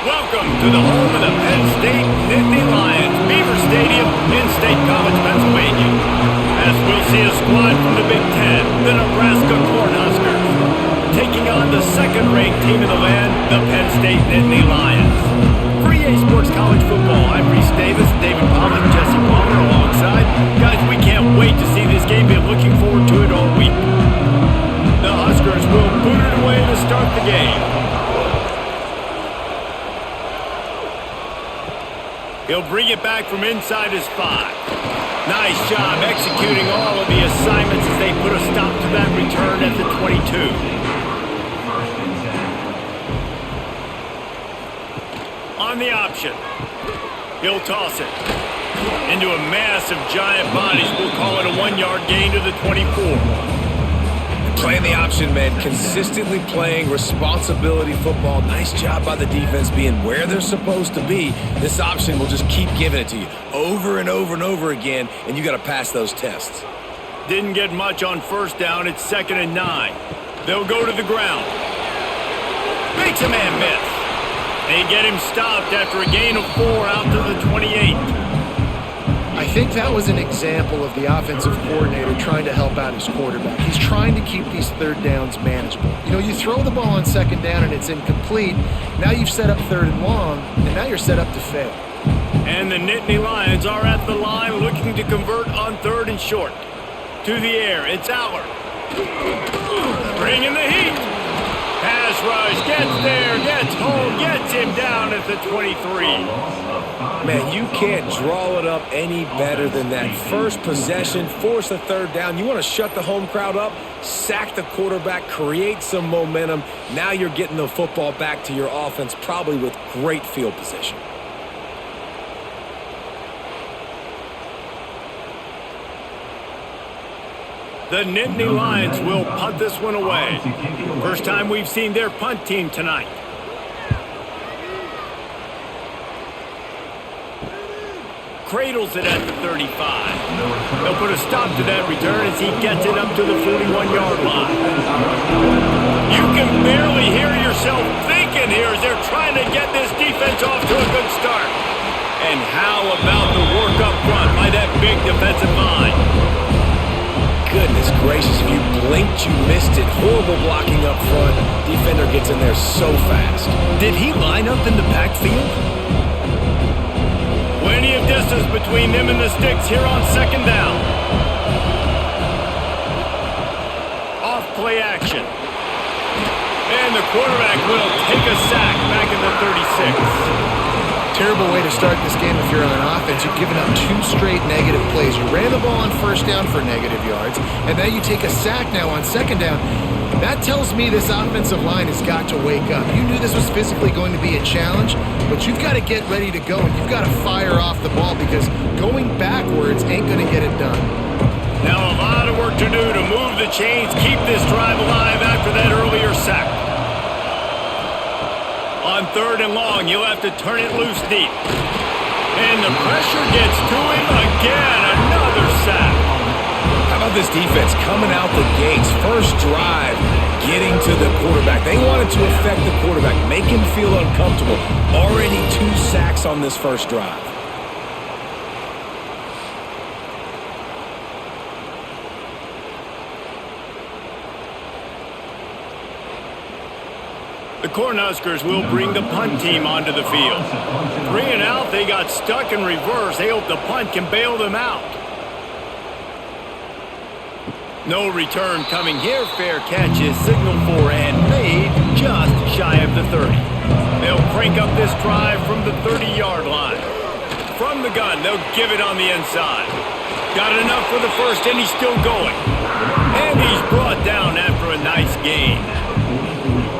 Welcome to the home of the Penn State Nittany Lions, Beaver Stadium in State College, Pennsylvania. As we'll see a squad from the Big Ten, the Nebraska Cornhuskers, taking on the second-ranked team in the land, the Penn State Nittany Lions. For EA Sports College Football, I'm Reese Davis, David Pollock, Jesse Palmer alongside. Guys, we can't wait to see this game. Been looking forward to it all week. The Huskers will boot it away to start the game. He'll bring it back from inside his 5. Nice job executing all of the assignments as they put a stop to that return at the 22. On the option. He'll toss it into a mass of giant bodies. We'll call it a 1-yard gain to the 24. Playing the option, man. Consistently playing responsibility football. Nice job by the defense being where they're supposed to be. This option will just keep giving it to you over and over and over again, and you got to pass those tests. Didn't get much on first down. It's 2nd and 9. They'll go to the ground. Makes a man miss. They get him stopped after a gain of 4 out to the 28. I think that was an example of the offensive coordinator trying to help out his quarterback. He's trying to keep these third downs manageable. You know, you throw the ball on 2nd down and it's incomplete. Now you've set up 3rd and long, and now you're set up to fail. And the Nittany Lions are at the line looking to convert on 3rd and short. To the air, it's Aller. Bringing the heat. Pass rush, gets there, gets home, gets him down at the 23. Man, you can't draw it up any better than that. First possession, force a 3rd down. You want to shut the home crowd up, sack the quarterback, create some momentum. Now you're getting the football back to your offense, probably with great field position. The Nittany Lions will punt this one away. First time we've seen their punt team tonight. Cradles it at the 35. They'll put a stop to that return as he gets it up to the 41-yard line. You can barely hear yourself thinking here as they're trying to get this defense off to a good start. And how about the work up front by that big defensive line? Goodness gracious, if you blinked, you missed it. Horrible blocking up front. Defender gets in there so fast. Did he line up in the backfield? Plenty of distance between them and the sticks here on 2nd down. Off play action. And the quarterback will take a sack back in the 36. Terrible way to start this game if you're on offense. You've given up 2 straight negative plays. You ran the ball on 1st down for negative yards, and now you take a sack now on 2nd down. That tells me this offensive line has got to wake up. You knew this was physically going to be a challenge, but you've got to get ready to go, and you've got to fire off the ball because going backwards ain't going to get it done. Now a lot of work to do to move the chains, keep this drive alive after that earlier sack. On 3rd and long, you'll have to turn it loose deep. And the pressure gets to him again. Another sack. How about this defense coming out the gates? First drive, getting to the quarterback. They wanted to affect the quarterback, make him feel uncomfortable. Already 2 sacks on this first drive. The Cornhuskers will bring the punt team onto the field. 3 and out, they got stuck in reverse. They hope the punt can bail them out. No return coming here. Fair catch is signaled for and made just shy of the 30. They'll crank up this drive from the 30-yard line. From the gun, they'll give it on the inside. Got enough for the first, and he's still going. And he's brought down after a nice gain.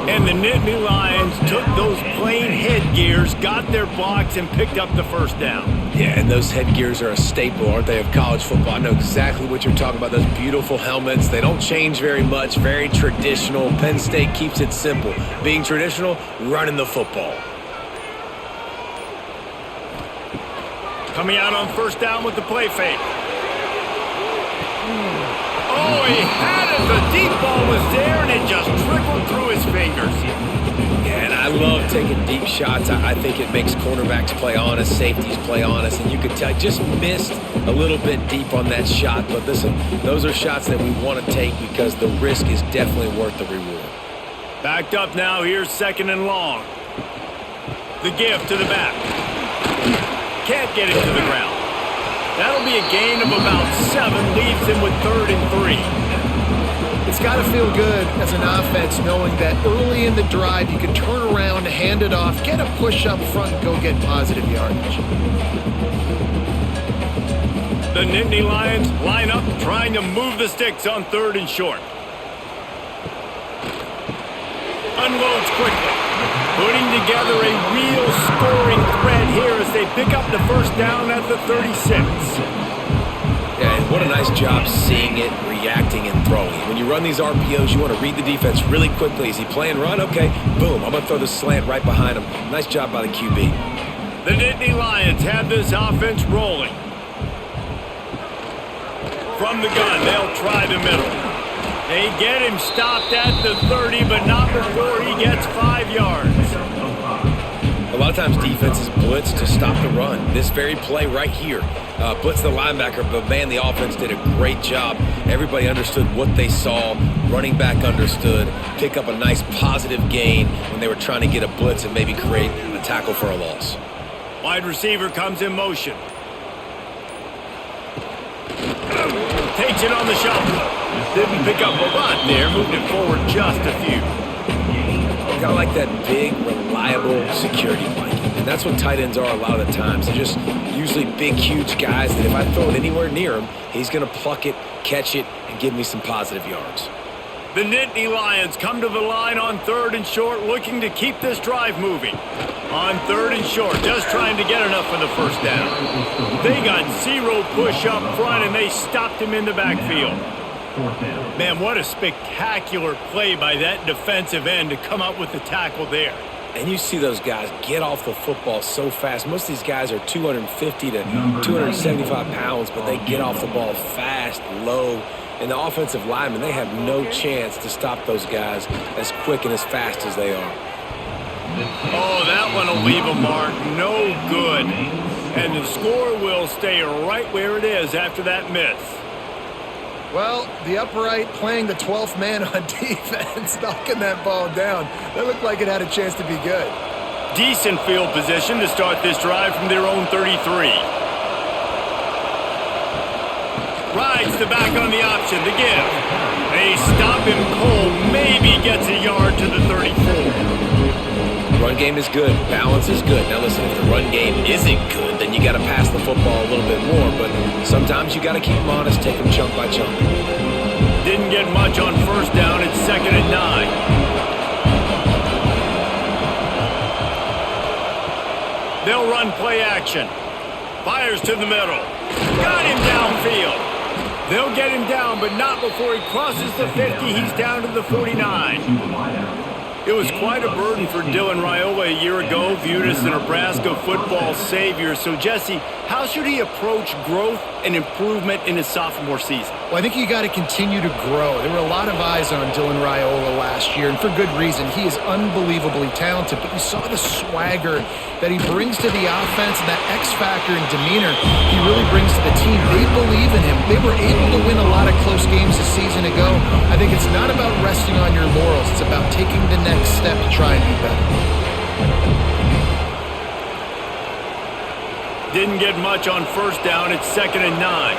And the Nittany Lions took those plain headgears, got their blocks, and picked up the 1st down. Yeah, and those headgears are a staple, aren't they, of college football? I know exactly what you're talking about, those beautiful helmets. They don't change very much, very traditional. Penn State keeps it simple. Being traditional, running the football. Coming out on 1st down with the play fake. Oh, he had it. The deep ball was there, and it just trickled through his fingers. Yeah, and I love taking deep shots. I think it makes cornerbacks play honest, safeties play honest, and you could tell just missed a little bit deep on that shot. But listen, those are shots that we want to take because the risk is definitely worth the reward. Backed up now, here's 2nd and long. The give to the back. Can't get it to the ground. That'll be a gain of about 7, leaves him with 3rd and 3. It's got to feel good as an offense knowing that early in the drive you can turn around, hand it off, get a push up front, and go get positive yardage. The Nittany Lions line up trying to move the sticks on 3rd and short. Unloads quickly, putting together a real scoring thread here as they pick up the 1st down at the 36. Yeah, and what a nice job seeing it, reacting, and throwing. When you run these RPOs, you want to read the defense really quickly. Is he playing run? Okay, boom, I'm going to throw the slant right behind him. Nice job by the QB. The Nittany Lions have this offense rolling. From the gun, they'll try the middle. They get him stopped at the 30, but not before he gets 5 yards. A lot of times defenses blitz to stop the run. This very play right here, blitz the linebacker, but man, the offense did a great job. Everybody understood what they saw. Running back understood. Pick up a nice positive gain when they were trying to get a blitz and maybe create a tackle for a loss. Wide receiver comes in motion. Takes it on the shuffle. Didn't pick up a lot there, moved it forward just a few. Kind of like that big, reliable security blanket. And that's what tight ends are a lot of the times. They're just usually big, huge guys that if I throw it anywhere near him, he's going to pluck it, catch it, and give me some positive yards. The Nittany Lions come to the line on 3rd and short, looking to keep this drive moving. On 3rd and short, just trying to get enough for the 1st down. They got 0 push up front, and they stopped him in the backfield. Man, what a spectacular play by that defensive end to come up with the tackle there. And you see those guys get off the football so fast. Most of these guys are 250 to 275 pounds, but they get off the ball fast, low. And the offensive linemen, they have no chance to stop those guys as quick and as fast as they are. Oh, that one will leave a mark. No good. And the score will stay right where it is after that miss. Well, the upright playing the 12th man on defense, knocking that ball down. That looked like it had a chance to be good. Decent field position to start this drive from their own 33. Rides the back on the option to give. They stop him cold, maybe gets a yard to the 34. Run game is good. Balance is good. Now listen, if the run game isn't good, then you got to pass the football a little bit more. But sometimes you got to keep them honest, take them chunk by chunk. Didn't get much on 1st down. It's 2nd and 9. They'll run play action. Fires to the middle. Got him downfield. They'll get him down, but not before he crosses the 50. He's down to the 49. It was quite a burden for Dylan Raiola a year ago, viewed as the Nebraska football savior. So, Jesse, how should he approach growth and improvement in his sophomore season? Well, I think you got to continue to grow. There were a lot of eyes on Dylan Raiola last year, and for good reason. He is unbelievably talented, but you saw the swagger that he brings to the offense and that X factor and demeanor he really brings to the team. They believe in him. They were able to win a lot of close games a season ago. I think it's not about resting on your laurels. It's about taking the next step to try and be better. Didn't get much on 1st down. It's 2nd and 9.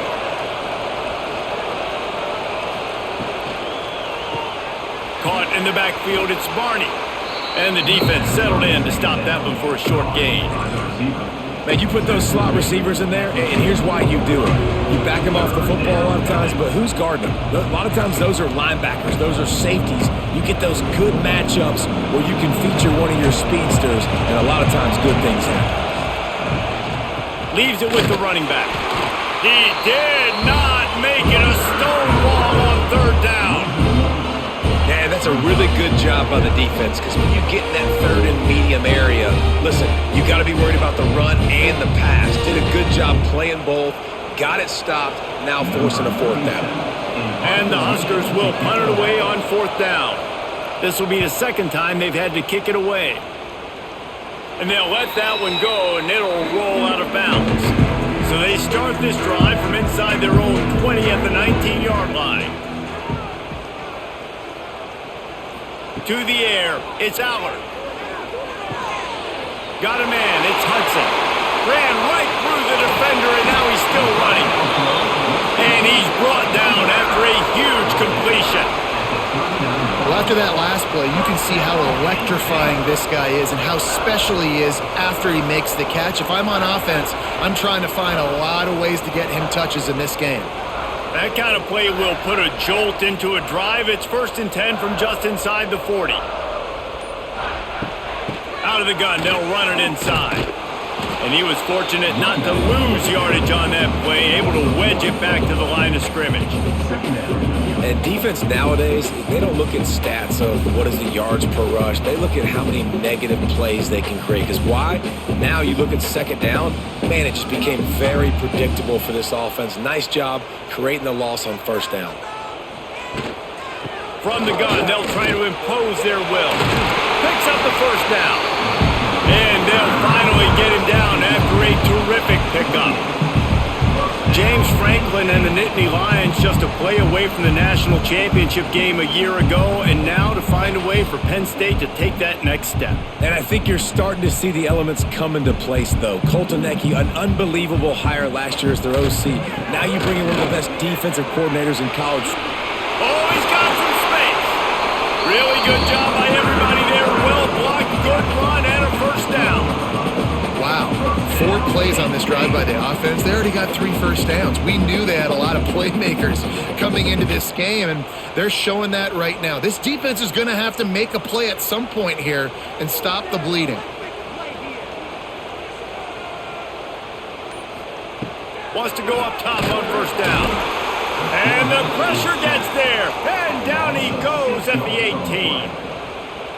Caught in the backfield. It's Barney. And the defense settled in to stop that one for a short gain. Man, you put those slot receivers in there, and here's why you do it. You back them off the football a lot of times, but who's guarding them? A lot of times those are linebackers. Those are safeties. You get those good matchups where you can feature one of your speedsters, and a lot of times good things happen. Leaves it with the running back. He did not make it a stonewall on 3rd down. Yeah, that's a really good job by the defense because when you get in that 3rd and medium area, listen, you got to be worried about the run and the pass. Did a good job playing both, got it stopped, now forcing a 4th down. And the Huskers will punt it away on 4th down. This will be the 2nd time they've had to kick it away. And they'll let that one go, and it'll roll out of bounds. So they start this drive from inside their own 20 at the 19-yard line. To the air, it's Allard. Got a man, it's Hudson. Ran right through the defender, and now he's still running. And he's brought down after a huge completion. Well, after that last play, you can see how electrifying this guy is and how special he is after he makes the catch. If I'm on offense, I'm trying to find a lot of ways to get him touches in this game. That kind of play will put a jolt into a drive. It's 1st and 10 from just inside the 40. Out of the gun, they'll run it inside. And he was fortunate not to lose yardage on that play, able to wedge it back to the line of scrimmage. And defense nowadays, they don't look at stats of what is the yards per rush. They look at how many negative plays they can create. Because why? Now you look at 2nd down, man, it just became very predictable for this offense. Nice job creating the loss on 1st down. From the gun, they'll try to impose their will. Picks up the 1st down. And they'll finally get him down after a terrific pickup. James Franklin and the Nittany Lions just a play away from the national championship game a year ago, and now to find a way for Penn State to take that next step. And I think you're starting to see the elements come into place, though. Colton Necky, an unbelievable hire last year as their OC. Now you bring in one of the best defensive coordinators in college. Oh, he's got some space. Really good job by everybody there. Well blocked, good run, and a 1st down. Wow. 4 plays on this drive by the offense. They already got 3 first downs. We knew they had a lot of playmakers coming into this game, and they're showing that right now. This defense is going to have to make a play at some point here and stop the bleeding. Wants to go up top on 1st down. And the pressure gets there. And down he goes at the 18.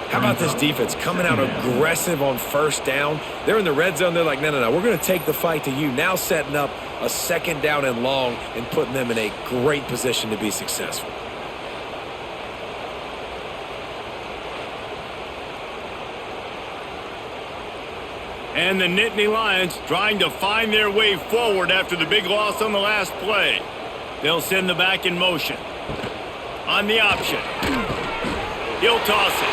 How about this defense coming out aggressive on 1st down? They're in the red zone. They're like, no, we're going to take the fight to you. Now setting up a 2nd down and long and putting them in a great position to be successful. And the Nittany Lions trying to find their way forward after the big loss on the last play. They'll send the back in motion. On the option. He'll toss it.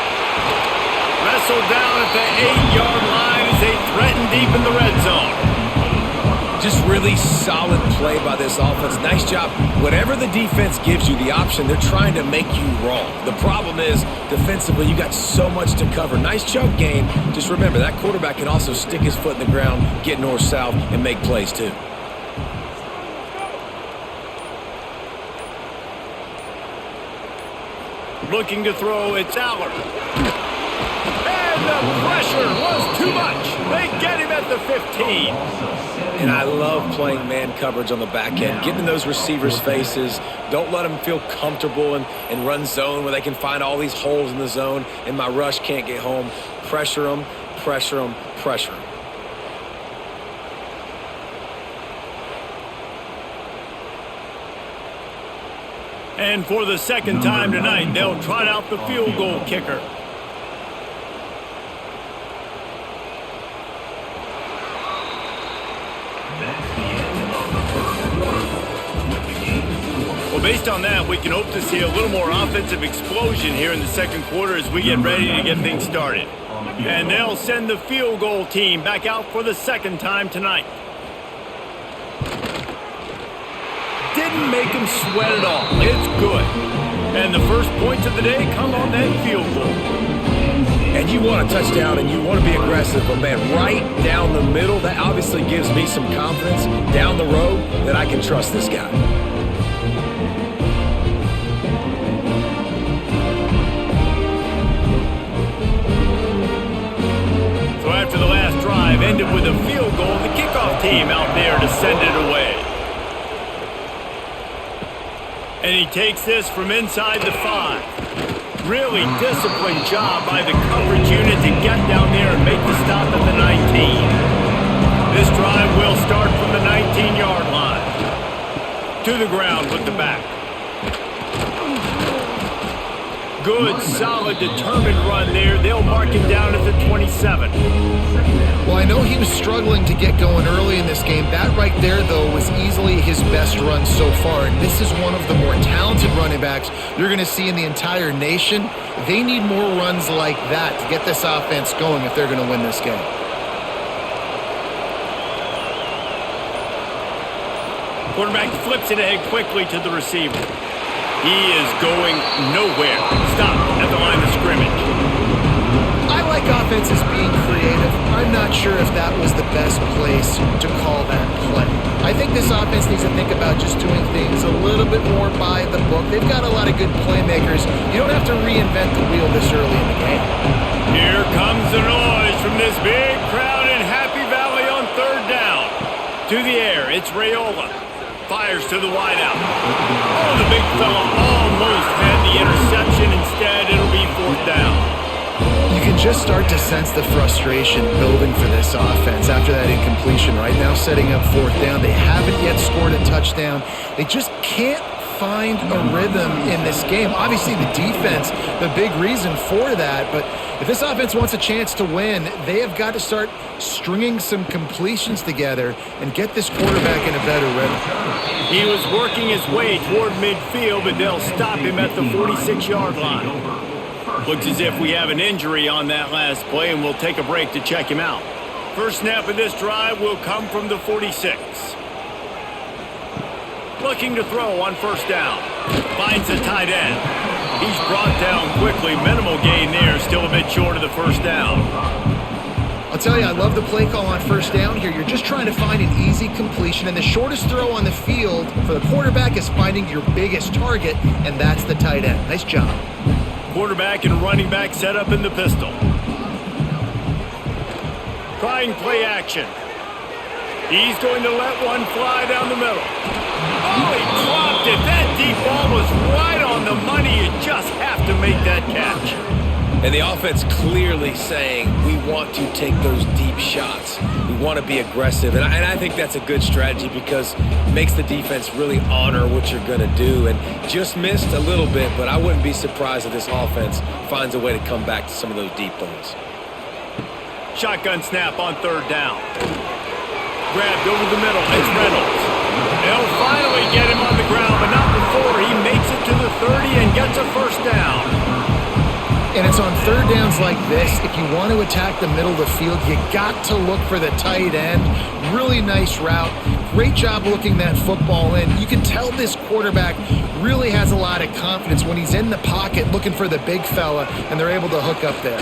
Wrestled down at the 8-yard line as they threaten deep in the red zone. Just really solid play by this offense. Nice job. Whatever the defense gives you the option, they're trying to make you wrong. The problem is, defensively, you got so much to cover. Nice chunk gain. Just remember, that quarterback can also stick his foot in the ground, get north-south, and make plays too. Looking to throw, it's Allard. And the pressure was too much. They get him at the 15. And I love playing man coverage on the back end, getting in those receivers' faces. Don't let them feel comfortable and run zone where they can find all these holes in the zone and my rush can't get home. Pressure them, pressure them, pressure them. And for the 2nd time tonight, they'll trot out the field goal kicker. Well, based on that, we can hope to see a little more offensive explosion here in the 2nd quarter as we get ready to get things started. And they'll send the field goal team back out for the 2nd time tonight. Didn't make him sweat at all. It's good. And the first points of the day come on that field goal. And you want a touchdown and you want to be aggressive, but man, right down the middle, that obviously gives me some confidence down the road that I can trust this guy. So after the last drive ended with a field goal, the kickoff team out there to send it away. And he takes this from inside the 5. Really disciplined job by the coverage unit to get down there and make the stop at the 19. This drive will start from the 19-yard line. To the ground with the back. Good, solid, determined run there. They'll mark him down at the 27. he was struggling to get going early in this game. That right there, though, was easily his best run so far. And this is one of the more talented running backs you're going to see in the entire nation. They need more runs like that to get this offense going if they're going to win this game. Quarterback flips it ahead quickly to the receiver. He is going nowhere. Stop at the line of scrimmage. I like offenses being creative. I'm not sure if that was the best place to call that play. I think this offense needs to think about just doing things a little bit more by the book. They've got a lot of good playmakers. You don't have to reinvent the wheel this early in the game. Here comes the noise from this big crowd in Happy Valley on third down. To the air, it's Raiola. Fires to the wideout. Oh, the big fella almost had the interception. Instead, it'll be fourth down. You can just start to sense the frustration building for this offense after that incompletion. Right now, setting up fourth down. They haven't yet scored a touchdown. They just can't find a rhythm in this game. Obviously, the defense, the big reason for that. But if this offense wants a chance to win, they have got to start stringing some completions together and get this quarterback in a better rhythm. He was working his way toward midfield, but they'll stop him at the 46-yard line. Looks as if we have an injury on that last play, and we'll take a break to check him out. First snap of this drive will come from the 46. Looking to throw on first down. Finds the tight end. He's brought down quickly. Minimal gain there. Still a bit short of the first down. I'll tell you, I love the play call on first down here. You're just trying to find an easy completion, and the shortest throw on the field for the quarterback is finding your biggest target, and that's the tight end. Nice job. Quarterback and running back set up in the pistol. Trying play action. He's going to let one fly down the middle. Oh, he dropped it. That deep ball was right on the money. You just have to make that catch. And the offense clearly saying, we want to take those deep shots. We want to be aggressive. And I think that's a good strategy because it makes the defense really honor what you're going to do. And just missed a little bit, but I wouldn't be surprised if this offense finds a way to come back to some of those deep balls. Shotgun snap on third down. Grabbed over the middle. It's Reynolds. They'll finally get him on the ground, but not before he makes it to the 30 and gets a first down. And it's on third downs like this. If you want to attack the middle of the field, you got to look for the tight end. Really nice route. Great job looking that football in. You can tell this quarterback really has a lot of confidence when he's in the pocket looking for the big fella, and they're able to hook up there.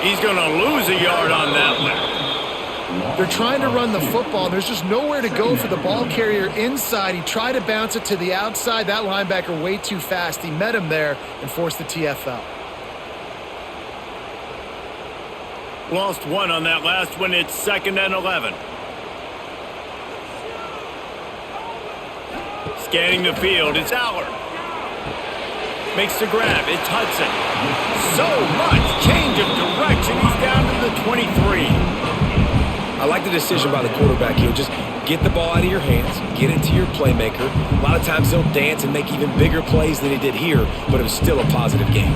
He's going to lose a yard on that one. They're trying to run the football. There's just nowhere to go for the ball carrier inside. He tried to bounce it to the outside. That linebacker way too fast. He met him there and forced the TFL. Lost one on that last one. It's 2nd and 11. Scanning the field. It's Aller. Makes the grab. It's Hudson. So much change of direction. He's down to the 23. I like the decision by the quarterback here. Just get the ball out of your hands, get it to your playmaker. A lot of times they'll dance and make even bigger plays than he did here, but it was still a positive game.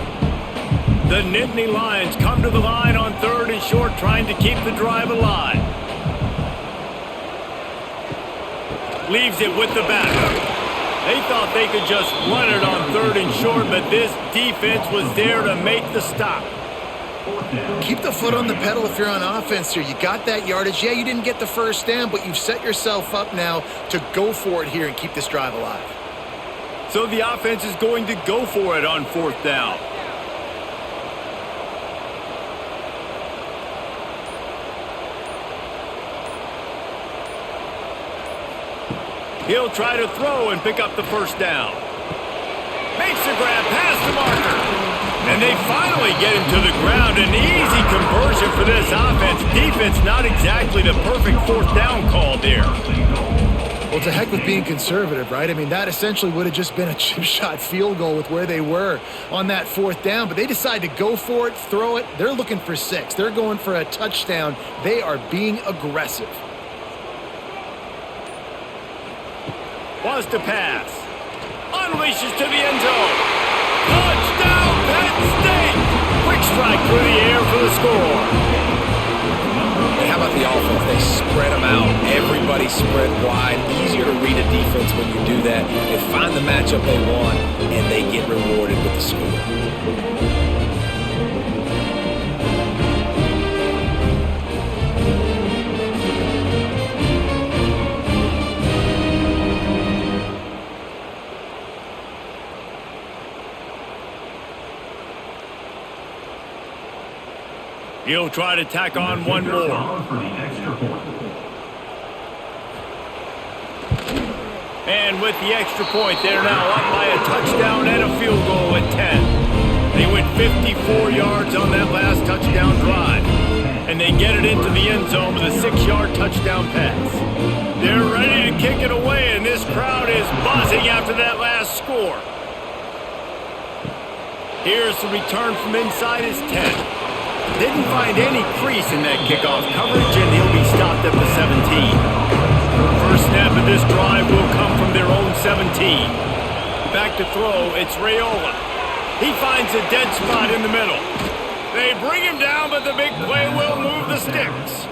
The Nittany Lions come to the line on third and short, trying to keep the drive alive. Leaves it with the back. They thought they could just run it on third and short, but this defense was there to make the stop. Keep the foot on the pedal if you're on offense here. You got that yardage. Yeah, you didn't get the first down, but you've set yourself up now to go for it here and keep this drive alive. So the offense is going to go for it on fourth down. He'll try to throw and pick up the first down. Makes the grab past the marker. And they finally get him to the ground. An easy conversion for this offense. Defense not exactly the perfect fourth down call there. Well, to heck with being conservative, right? I mean, that essentially would have just been a chip shot field goal with where they were on that fourth down. But they decide to go for it, throw it. They're looking for 6. They're going for a touchdown. They are being aggressive. Wants to pass. Unleashes to the end zone. Touchdown, Penn State! Quick strike through the air for the score. the matchup they want, and they get rewarded with the score. He'll try to tack on one more. And with the extra point, they're now up by a touchdown and a field goal at 10. They went 54 yards on that last touchdown drive. And they get it into the end zone with a 6-yard touchdown pass. They're ready to kick it away, and this crowd is buzzing after that last score. Here's the return from inside his 10. Didn't find any crease in that kickoff coverage, and he'll be stopped at the 17. First snap of this drive will come from their own 17. Back to throw, it's Raiola. He finds a dead spot in the middle. They bring him down, but the big play will move the sticks.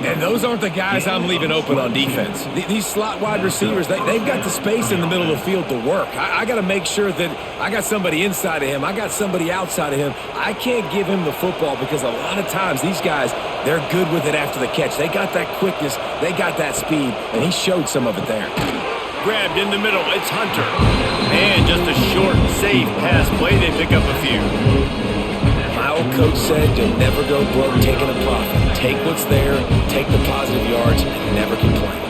And those aren't the guys I'm leaving open on defense. These slot wide receivers, they've got the space in the middle of the field to work. I got to make sure that I got somebody inside of him. I got somebody outside of him. I can't give him the football because a lot of times these guys, they're good with it after the catch. They got that quickness. They got that speed, and he showed some of it there. Grabbed in the middle, it's Hunter. And just a short, safe pass play, they pick up a few. My old coach said you'll never go broke taking a profit. Take what's there, take the positive yards, and never complain.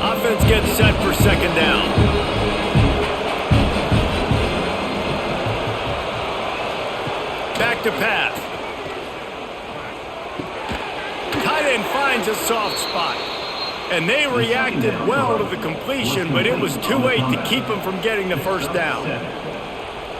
Offense gets set for second down. Back to pass. Tight end finds a soft spot. And they reacted well to the completion, but it was too late to keep them from getting the first down.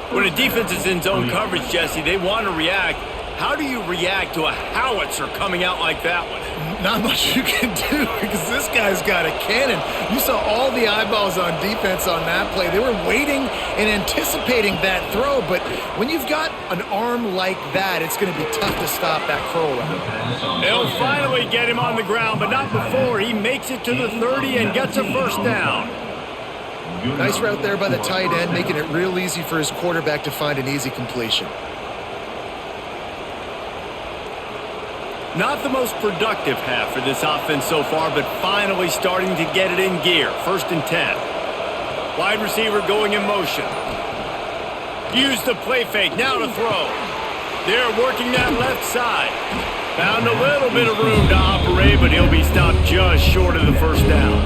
When a defense is in zone coverage, Jesse, they want to react. How do you react to a howitzer coming out like that one? Not much you can do because this guy's got a cannon. You saw all the eyeballs on defense on that play. They were waiting and anticipating that throw, but when you've got an arm like that, it's going to be tough to stop that curl route. They'll finally get him on the ground, but not before. He makes it to the 30 and gets a first down. Nice route there by the tight end, making it real easy for his quarterback to find an easy completion. Not the most productive half for this offense so far, but finally starting to get it in gear. 1st and 10. Wide receiver going in motion. Use the play fake, now to throw. They're working that left side. Found a little bit of room to operate, but he'll be stopped just short of the first down.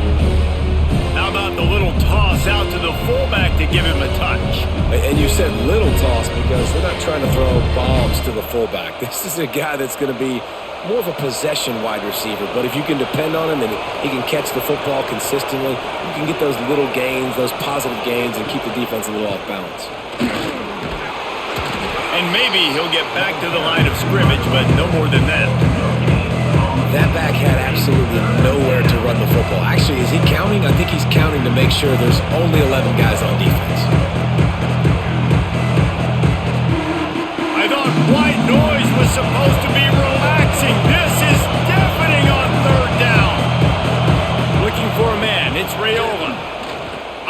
How about the little toss out to the fullback to give him a touch? And you said little toss because they're not trying to throw bombs to the fullback. This is a guy that's going to be more of a possession wide receiver, but if you can depend on him and he can catch the football consistently, you can get those little gains, those positive gains, and keep the defense a little off balance. And maybe he'll get back to the line of scrimmage, but no more than that. That back had absolutely nowhere to run the football. Actually, is he counting? I think he's counting to make sure there's only 11 guys on defense. I thought white noise was supposed to be relaxing. This is deafening on 3rd down. Looking for a man. It's Raiola.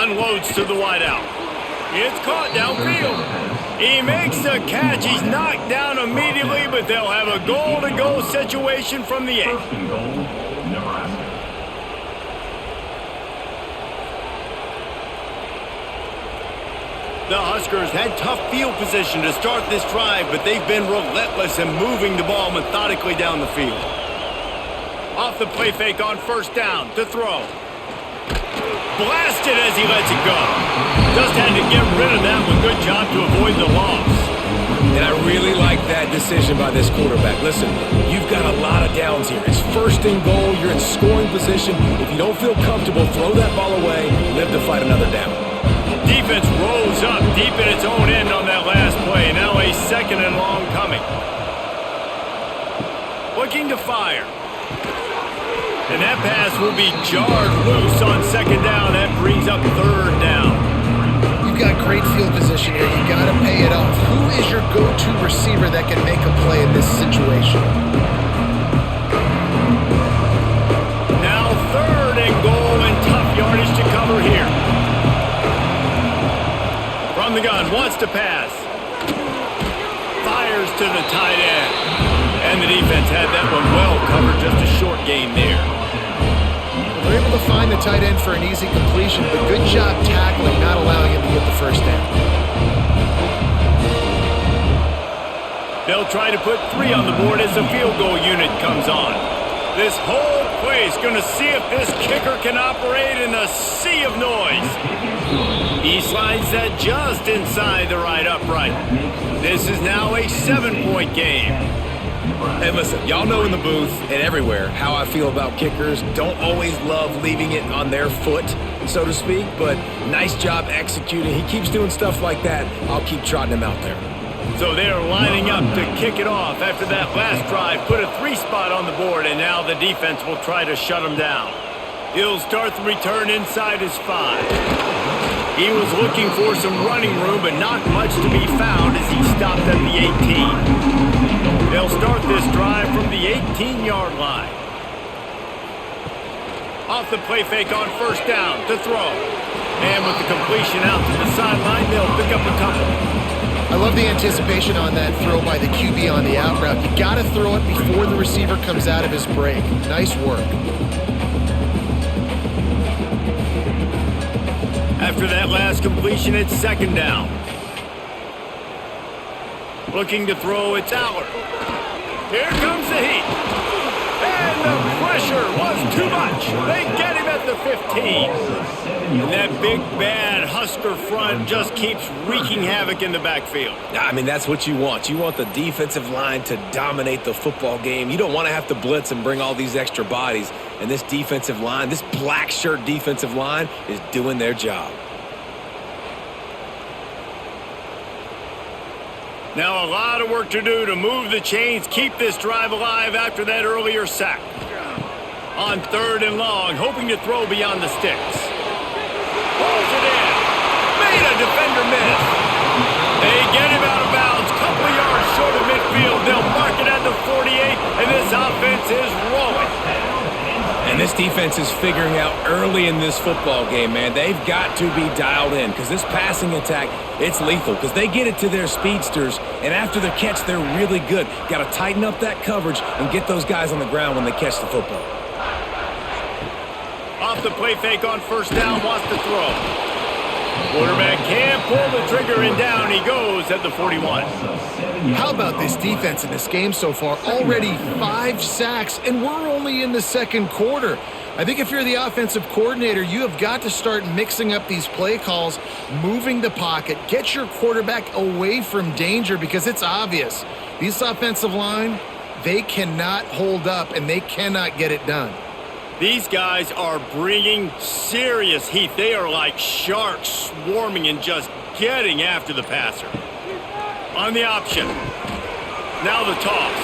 Unloads to the wideout. It's caught downfield. He makes the catch. He's knocked down immediately, but they'll have a goal-to-go situation from the 8. The Huskers had tough field position to start this drive, but they've been relentless in moving the ball methodically down the field. Off the play fake on 1st down to throw. Blasted as he lets it go. Just had to get rid of that one. Good job to avoid the loss. And I really like that decision by this quarterback. Listen, you've got a lot of downs here. It's 1st and goal. You're in scoring position. If you don't feel comfortable, throw that ball away. Live to fight another down. Defense rolls up deep in its own end on that last play. Now a 2nd and long coming. Looking to fire. And that pass will be jarred loose on 2nd down. That brings up 3rd down. You've got great field position here. You got to pay it off. Who is your go-to receiver that can make a play in this situation? Now 3rd and goal and touchdown. to pass. Fires to the tight end. And the defense had that one well covered, just a short gain there. They're able to find the tight end for an easy completion, but good job tackling, not allowing him to get the first down. They'll try to put 3 on the board as the field goal unit comes on. This whole place going to see if this kicker can operate in a sea of noise. He slides that just inside the right upright. This is now a 7-point game. Hey, listen, y'all know in the booth and everywhere how I feel about kickers. Don't always love leaving it on their foot, so to speak, but nice job executing. He keeps doing stuff like that. I'll keep trotting him out there. So they're lining up to kick it off after that last drive. Put a 3 spot on the board, and now the defense will try to shut him down. He'll start the return inside his 5. He was looking for some running room, but not much to be found as he stopped at the 18. They'll start this drive from the 18-yard line. Off the play fake on first down to throw. And with the completion out to the sideline, they'll pick up a couple. I love the anticipation on that throw by the QB on the out route. You got to throw it before the receiver comes out of his break. Nice work. After that last completion, it's second down. Looking to throw, it's Allard. Here comes the heat. And the pressure was too much. They get him at the 15. And that big, bad Husker front just keeps wreaking havoc in the backfield. I mean, that's what you want. You want the defensive line to dominate the football game. You don't want to have to blitz and bring all these extra bodies. And this defensive line, this black shirt defensive line is doing their job. Now a lot of work to do to move the chains, keep this drive alive after that earlier sack. On 3rd and long, hoping to throw beyond the sticks. Pulls it in. Made a defender miss. They get him out of bounds. Couple of yards short of midfield. They'll mark it at the 48, and this offense is rolling. And this defense is figuring out early in this football game, man. They've got to be dialed in because this passing attack, it's lethal because they get it to their speedsters, and after the catch, they're really good. Got to tighten up that coverage and get those guys on the ground when they catch the football. Off the play fake on first down, wants to throw. Quarterback can't pull the trigger, and down he goes at the 41. How about this defense in this game so far? Already 5 sacks, and we're only in the second quarter. I think if you're the offensive coordinator, you have got to start mixing up these play calls, moving the pocket, get your quarterback away from danger because it's obvious. This offensive line, they cannot hold up, and they cannot get it done. These guys are bringing serious heat. They are like sharks swarming and just getting after the passer. On the option. Now the toss.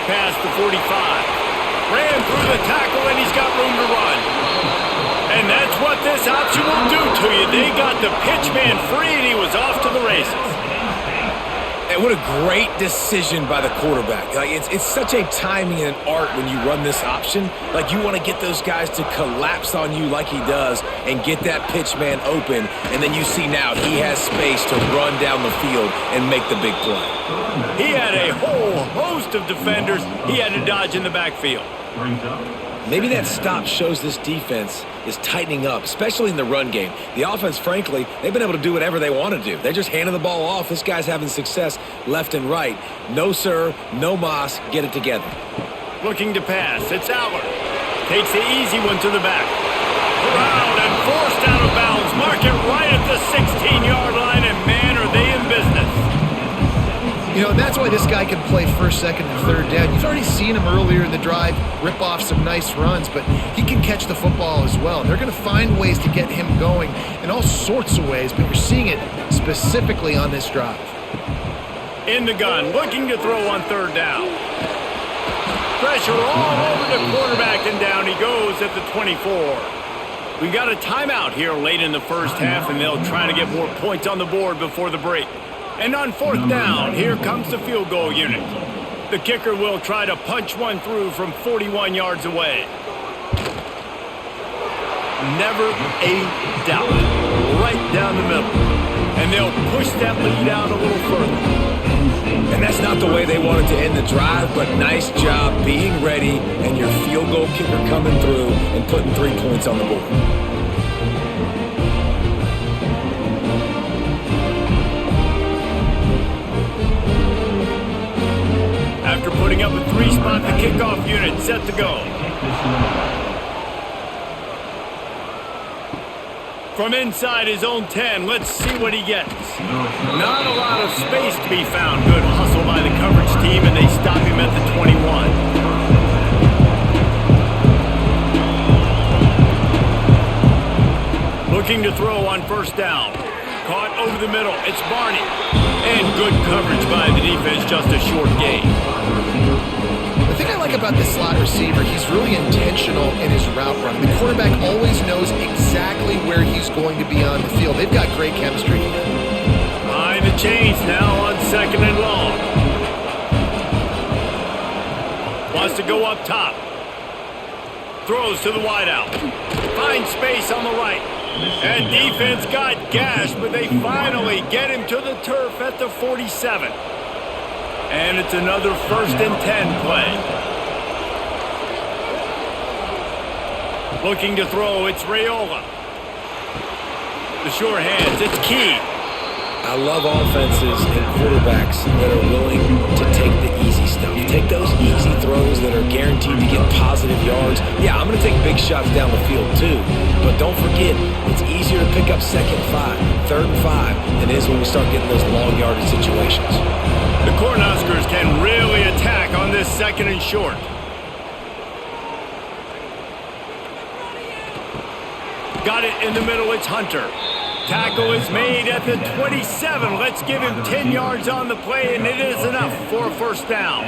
Past the 45. Ran through the tackle, and he's got room to run. And that's what this option will do to you. They got the pitch man free, and he was off to the races. And what a great decision by the quarterback. Like it's such a timing and an art when you run this option. Like you want to get those guys to collapse on you like he does and get that pitch man open. And then you see now he has space to run down the field and make the big play. He had a whole host of defenders he had to dodge in the backfield. Maybe that stop shows this defense is tightening up, especially in the run game. The offense, frankly, they've been able to do whatever they want to do. They're just handing the ball off. This guy's having success left and right. No, sir. No, Moss. Get it together. Looking to pass. It's Allard. Takes the easy one to the back. Around and forced out of bounds. Mark it right at the 16-yard line, and man, are they in business. You know, that's why this guy can play first, second, and third down. You've already seen him earlier in the drive rip off some nice runs, but he can catch the football as well. They're going to find ways to get him going in all sorts of ways, but you're seeing it specifically on this drive. In the gun, looking to throw on third down. Pressure all over the quarterback, and down he goes at the 24. We got a timeout here late in the first half, and they'll try to get more points on the board before the break. And on fourth down, here comes the field goal unit. The kicker will try to punch one through from 41 yards away. Never a doubt. Right down the middle. and they'll push that lead out a little further. And that's not the way they wanted to end the drive, but nice job being ready and your field goal kicker coming through and putting 3 points on the board. After putting up a 3-spot, the kickoff unit set to go. From inside his own 10, let's see what he gets. Not a lot of space to be found. Good hustle by the coverage team, and they stop him at the 21. Looking to throw on first down. Caught over the middle. It's Barney. And good coverage by the defense, just a short gain. The thing I like about this slot receiver, he's really intentional in his route running. The quarterback always knows exactly where he's going to be on the field. They've got great chemistry. Behind the chains now on 2nd and long. Wants to go up top. Throws to the wideout. Finds space on the right. And defense got gashed, but they finally get him to the turf at the 47. And it's another 1st and 10 play. Looking to throw, it's Raiola. The sure hands, it's Key. I love offenses and quarterbacks that are willing to take the easy stuff. Take those easy throws that are guaranteed to get positive yards. Yeah, I'm going to take big shots down the field too. But don't forget, it's easier to pick up 2nd and 5, 3rd and 5 than it is when we start getting those long yardage situations. The Cornhuskers can really attack on this 2nd and short. Got it in the middle, it's Hunter. Tackle is made at the 27. Let's give him 10 yards on the play, and it is enough for a 1st down.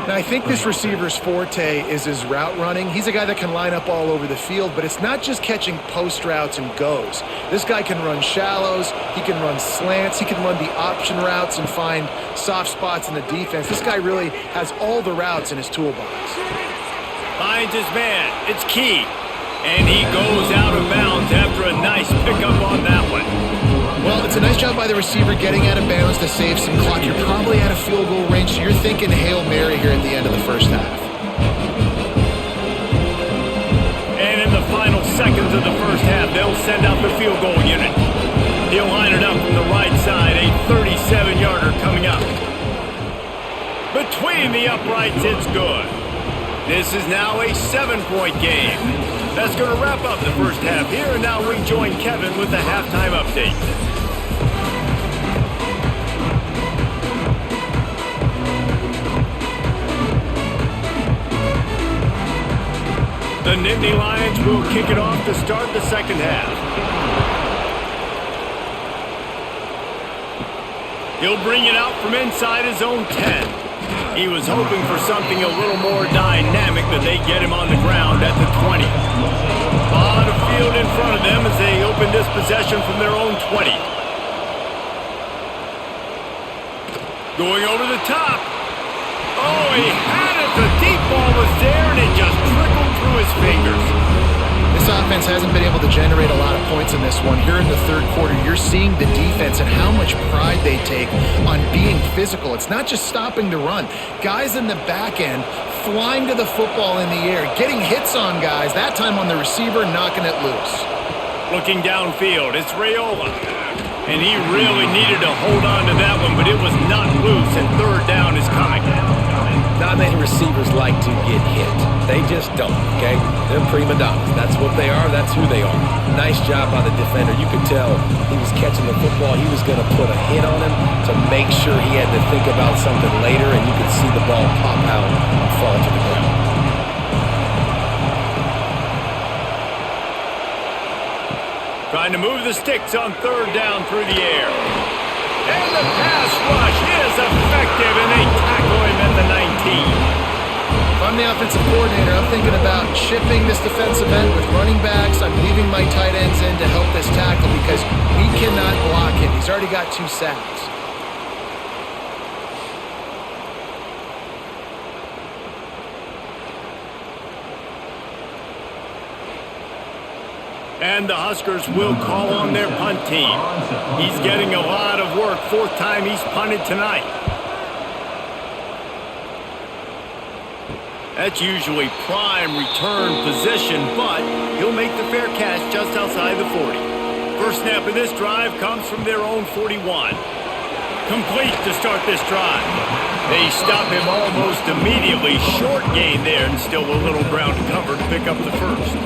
Now, I think this receiver's forte is his route running. He's a guy that can line up all over the field, but it's not just catching post routes and goes. This guy can run shallows, he can run slants, he can run the option routes and find soft spots in the defense. This guy really has all the routes in his toolbox. Finds his man. It's Key. And he goes out of bounds after a nice pickup on that one. Well, it's a nice job by the receiver getting out of bounds to save some clock. You're probably out of field goal range, so you're thinking Hail Mary here at the end of the 1st half. And in the final seconds of the 1st half, they'll send out the field goal unit. He'll line it up from the right side, a 37-yarder coming up. Between the uprights, it's good. This is now a 7-point game. That's going to wrap up the 1st half here, and now we join Kevin with the halftime update. The Nittany Lions will kick it off to start the 2nd half. He'll bring it out from inside his own 10. He was hoping for something a little more dynamic, but they get him on the ground at the 20. A lot of field in front of them as they open this possession from their own 20. Going over the top. Oh, he had it. The deep ball was there, and it just trickled through his fingers. This offense hasn't been able to generate a lot of points in this one. Here in the 3rd quarter, you're seeing the defense and how much pride they take on being physical. It's not just stopping the run. Guys in the back end flying to the football in the air, getting hits on guys, that time on the receiver, knocking it loose. Looking downfield, it's Raiola. And he really needed to hold on to that one, but it was not loose, and 3rd down is coming. Not many receivers like to get hit. They just don't, okay? They're prima donnas. That's what they are. That's who they are. Nice job by the defender. You could tell he was catching the football. He was going to put a hit on him to make sure he had to think about something later, and you could see the ball pop out and fall to the ground. Trying to move the sticks on 3rd down through the air. And the pass rush is effective, and they tackle him at the 19. If I'm the offensive coordinator, I'm thinking about chipping this defensive end with running backs. I'm leaving my tight ends in to help this tackle because we cannot block him. He's already got 2 sacks. And the Huskers will call on their punt team. He's getting a lot of work, fourth time he's punted tonight. That's usually prime return position, but he'll make the fair catch just outside the 40. First snap of this drive comes from their own 41. Complete to start this drive. They stop him almost immediately. Short gain there, and still a little ground to cover to pick up the first.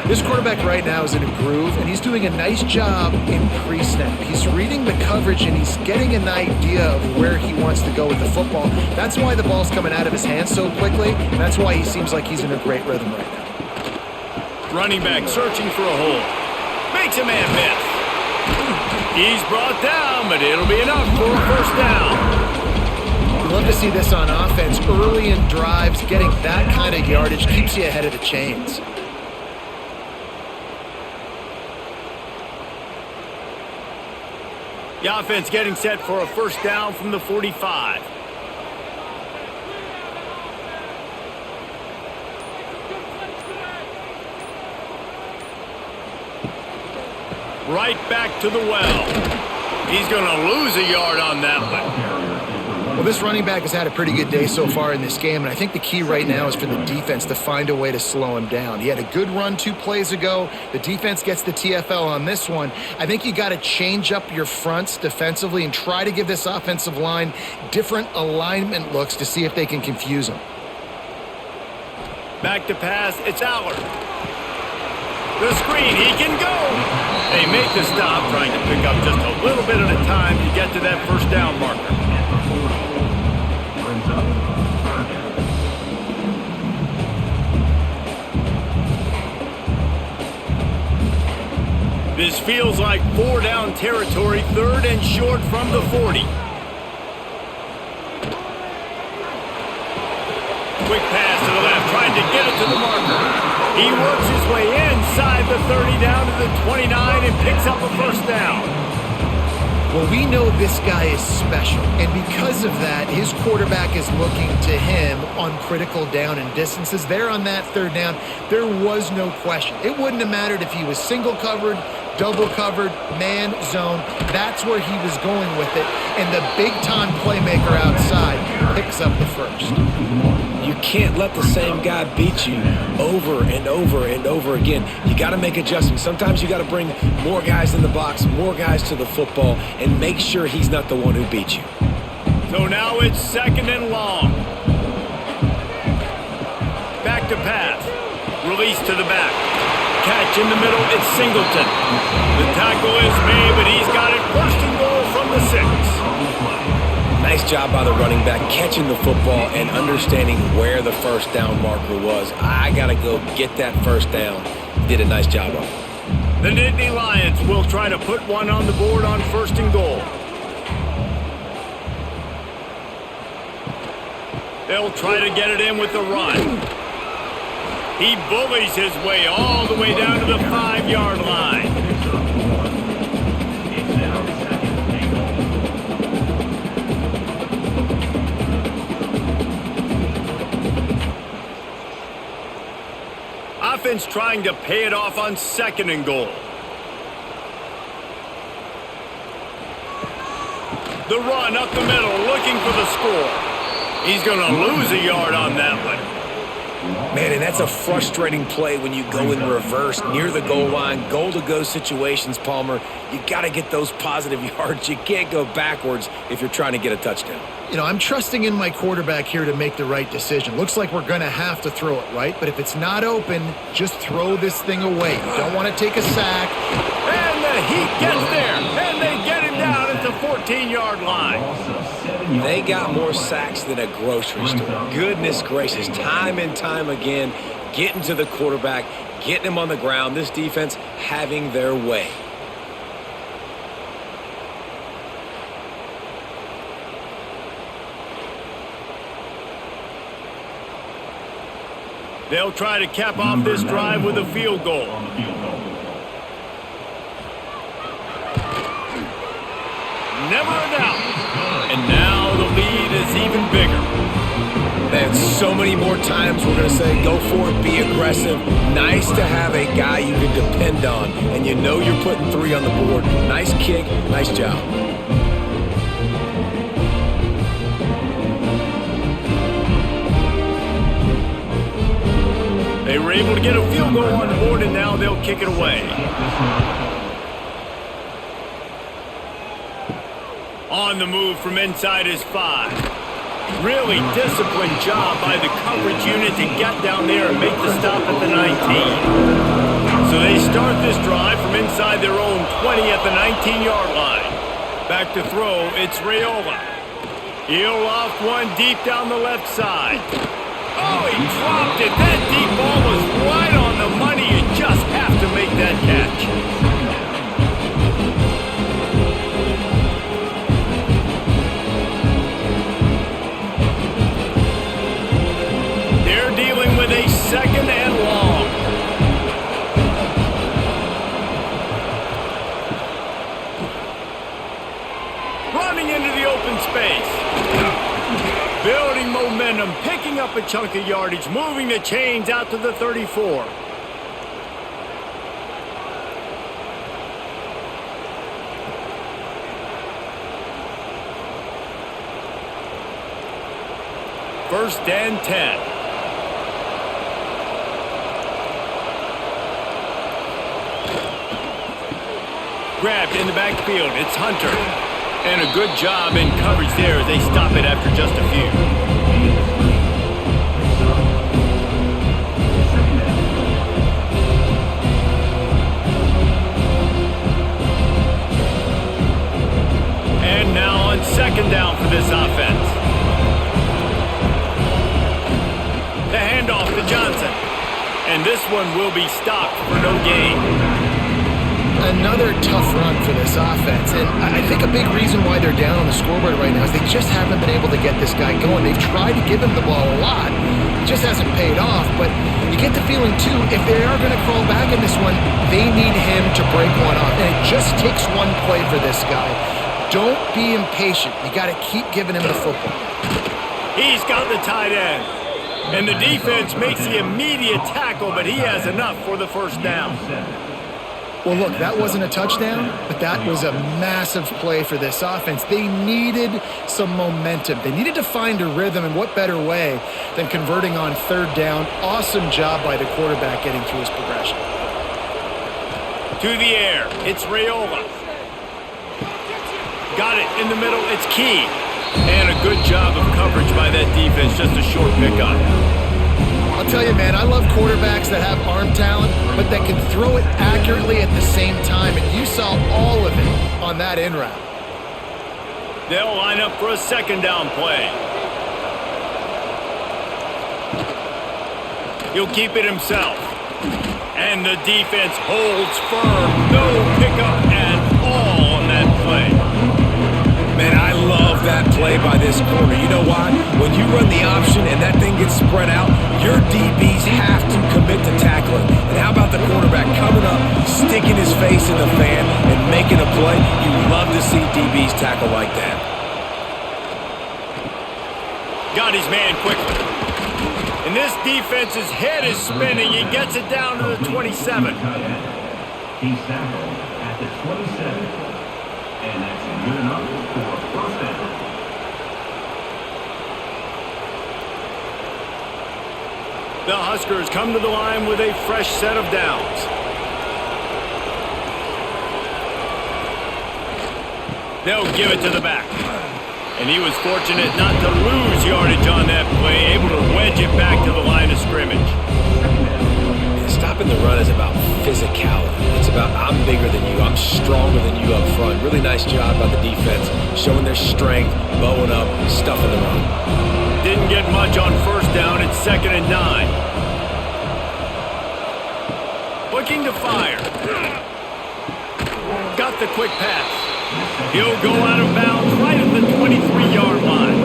This quarterback right now is in a groove, and he's doing a nice job in pre-snap. He's reading the coverage, and he's getting an idea of where he wants to go with the football. That's why the ball's coming out of his hands so quickly, and that's why he seems like he's in a great rhythm right now. Running back searching for a hole. Makes a man miss. He's brought down, but it'll be enough for a first down. Love to see this on offense. Early in drives, getting that kind of yardage keeps you ahead of the chains. The offense getting set for a first down from the 45. Right back to the well. He's going to lose a yard on that one. Well, this running back has had a pretty good day so far in this game, and I think the key right now is for the defense to find a way to slow him down. He had a good run 2 plays ago. The defense gets the TFL on this one. I think you got to change up your fronts defensively and try to give this offensive line different alignment looks to see if they can confuse him. Back to pass, it's Allard. The screen, he can go. They make the stop, trying to pick up just a little bit at a time to get to that first down marker. This feels like 4 down territory, 3rd and short from the 40. Quick pass to the left, trying to get it to the marker. He works his way inside the 30 down to the 29 and picks up a first down. Well, we know this guy is special, and because of that, his quarterback is looking to him on critical down and distances. There on that 3rd down, there was no question. It wouldn't have mattered if he was single covered, double covered, man zone. That's where he was going with it, and the big-time playmaker outside picks up the first. You can't let the same guy beat you over and over and over again. You got to make adjustments. Sometimes you got to bring more guys in the box, more guys to the football, and make sure he's not the one who beat you. So now it's 2nd and long. Back to pass. Release to the back. Catch in the middle, it's Singleton. The tackle is made, but he's got it 1st and goal from the 6. Nice job by the running back catching the football and understanding where the first down marker was. I got to go get that first down. Did a nice job of it. The Nittany Lions will try to put one on the board on 1st and goal. They'll try to get it in with the run. He bullies his way all the way down to the 5-yard line. Offense trying to pay it off on 2nd and goal. The run up the middle, looking for the score. He's going to lose a yard on that one. Man, and that's a frustrating play when you go in reverse near the goal line, goal-to-go situations, Palmer. You got to get those positive yards. You can't go backwards if you're trying to get a touchdown. You know, I'm trusting in my quarterback here to make the right decision. Looks like we're going to have to throw it, right? But if it's not open, just throw this thing away. You don't want to take a sack. And the Heat gets there, and they get him down at the 14-yard line. They got more sacks than a grocery store. Goodness gracious, time and time again, getting to the quarterback, getting him on the ground. This defense having their way. They'll try to cap off this drive with a field goal. Never a doubt. And now the lead is even bigger. That's So many more times we're going to say, go for it, be aggressive. Nice to have a guy you can depend on, and you know you're putting 3 on the board. Nice kick, nice job. They were able to get a field goal on the board, and now they'll kick it away. On the move from inside his 5. Really disciplined job by the coverage unit to get down there and make the stop at the 19. So they start this drive from inside their own 20 at the 19-yard line. Back to throw, it's Raiola. He'll loft one deep down the left side. Oh, he dropped it. That deep ball was right on the money. You just have to make that catch. With a 2nd and long. Running into the open space. Building momentum, picking up a chunk of yardage, moving the chains out to the 34. First and 10. Grabbed in the backfield. It's Hunter. And a good job in coverage there as they stop it after just a few. And now on 2nd down for this offense. The handoff to Johnson. And this one will be stopped for no gain. Another tough run for this offense, and I think a big reason why they're down on the scoreboard right now is they just haven't been able to get this guy going. They've tried to give him the ball a lot. It just hasn't paid off, but you get the feeling, too, if they are going to crawl back in this one, they need him to break one off, and it just takes one play for this guy. Don't be impatient. You got to keep giving him the football. He's got the tight end, and the defense makes the immediate tackle, but he has enough for the first down. Well, look, that wasn't a touchdown, but that was a massive play for this offense. They needed some momentum. They needed to find a rhythm, and what better way than converting on 3rd down. Awesome job by the quarterback getting through his progression. To the air, it's Raiola. Got it in the middle, it's Key. And a good job of coverage by that defense, just a short pickup. I'll tell you, man, I love quarterbacks that have arm talent, but that can throw it accurately at the same time, and you saw all of it on that in route. They'll line up for a 2nd down play. He'll keep it himself. And the defense holds firm. No pickup at all on that play. Man, I love that play by this corner. You know why? When you run the option and that thing gets spread out, your DBs have to commit to tackling. And how about the quarterback coming up, sticking his face in the fan, and making a play? You love to see DBs tackle like that. Got his man quickly. And this defense's head is spinning. He gets it down to the 27. He's tackled at the 27. And that's good enough for first down. The Huskers come to the line with a fresh set of downs. They'll give it to the back. And he was fortunate not to lose yardage on that play, able to wedge it back to the line of scrimmage. Stopping the run is about physicality. It's about I'm bigger than you, I'm stronger than you up front. Really nice job by the defense, showing their strength, bowing up, stuffing the run. Didn't get much on 1st down, it's 2nd and 9. Looking to fire. Got the quick pass. He'll go out of bounds right at the 23-yard line.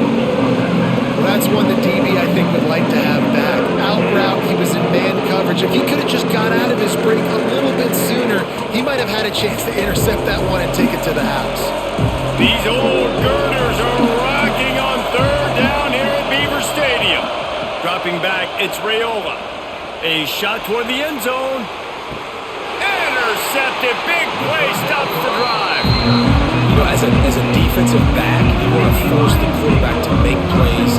Well, that's one the DB, I think, would like to have back. Out route, he was in man coverage. If he could have just got out of his break a little bit sooner, he might have had a chance to intercept that one and take it to the house. These old girders are rocking on 3rd down here at Beaver Stadium. Drop Dropping back, it's Raiola. A shot toward the end zone. Intercepted. Big play. Stops the drive. You know, as a defensive back, you want to force the quarterback to make plays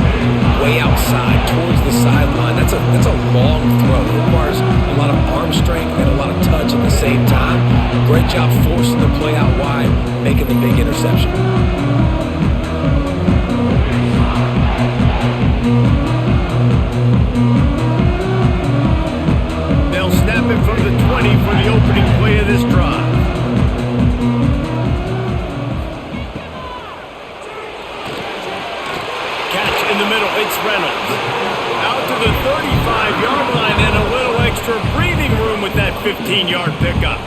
way outside, towards the sideline. That's a long throw. It requires a lot of arm strength and a lot of touch at the same time. Great job forcing the play out wide, making the big interception. They'll snap it from the 20 for the opening play of this drive. Catch in the middle, it's Reynolds. Out to the 35-yard line and a little extra breathing room with that 15-yard pickup.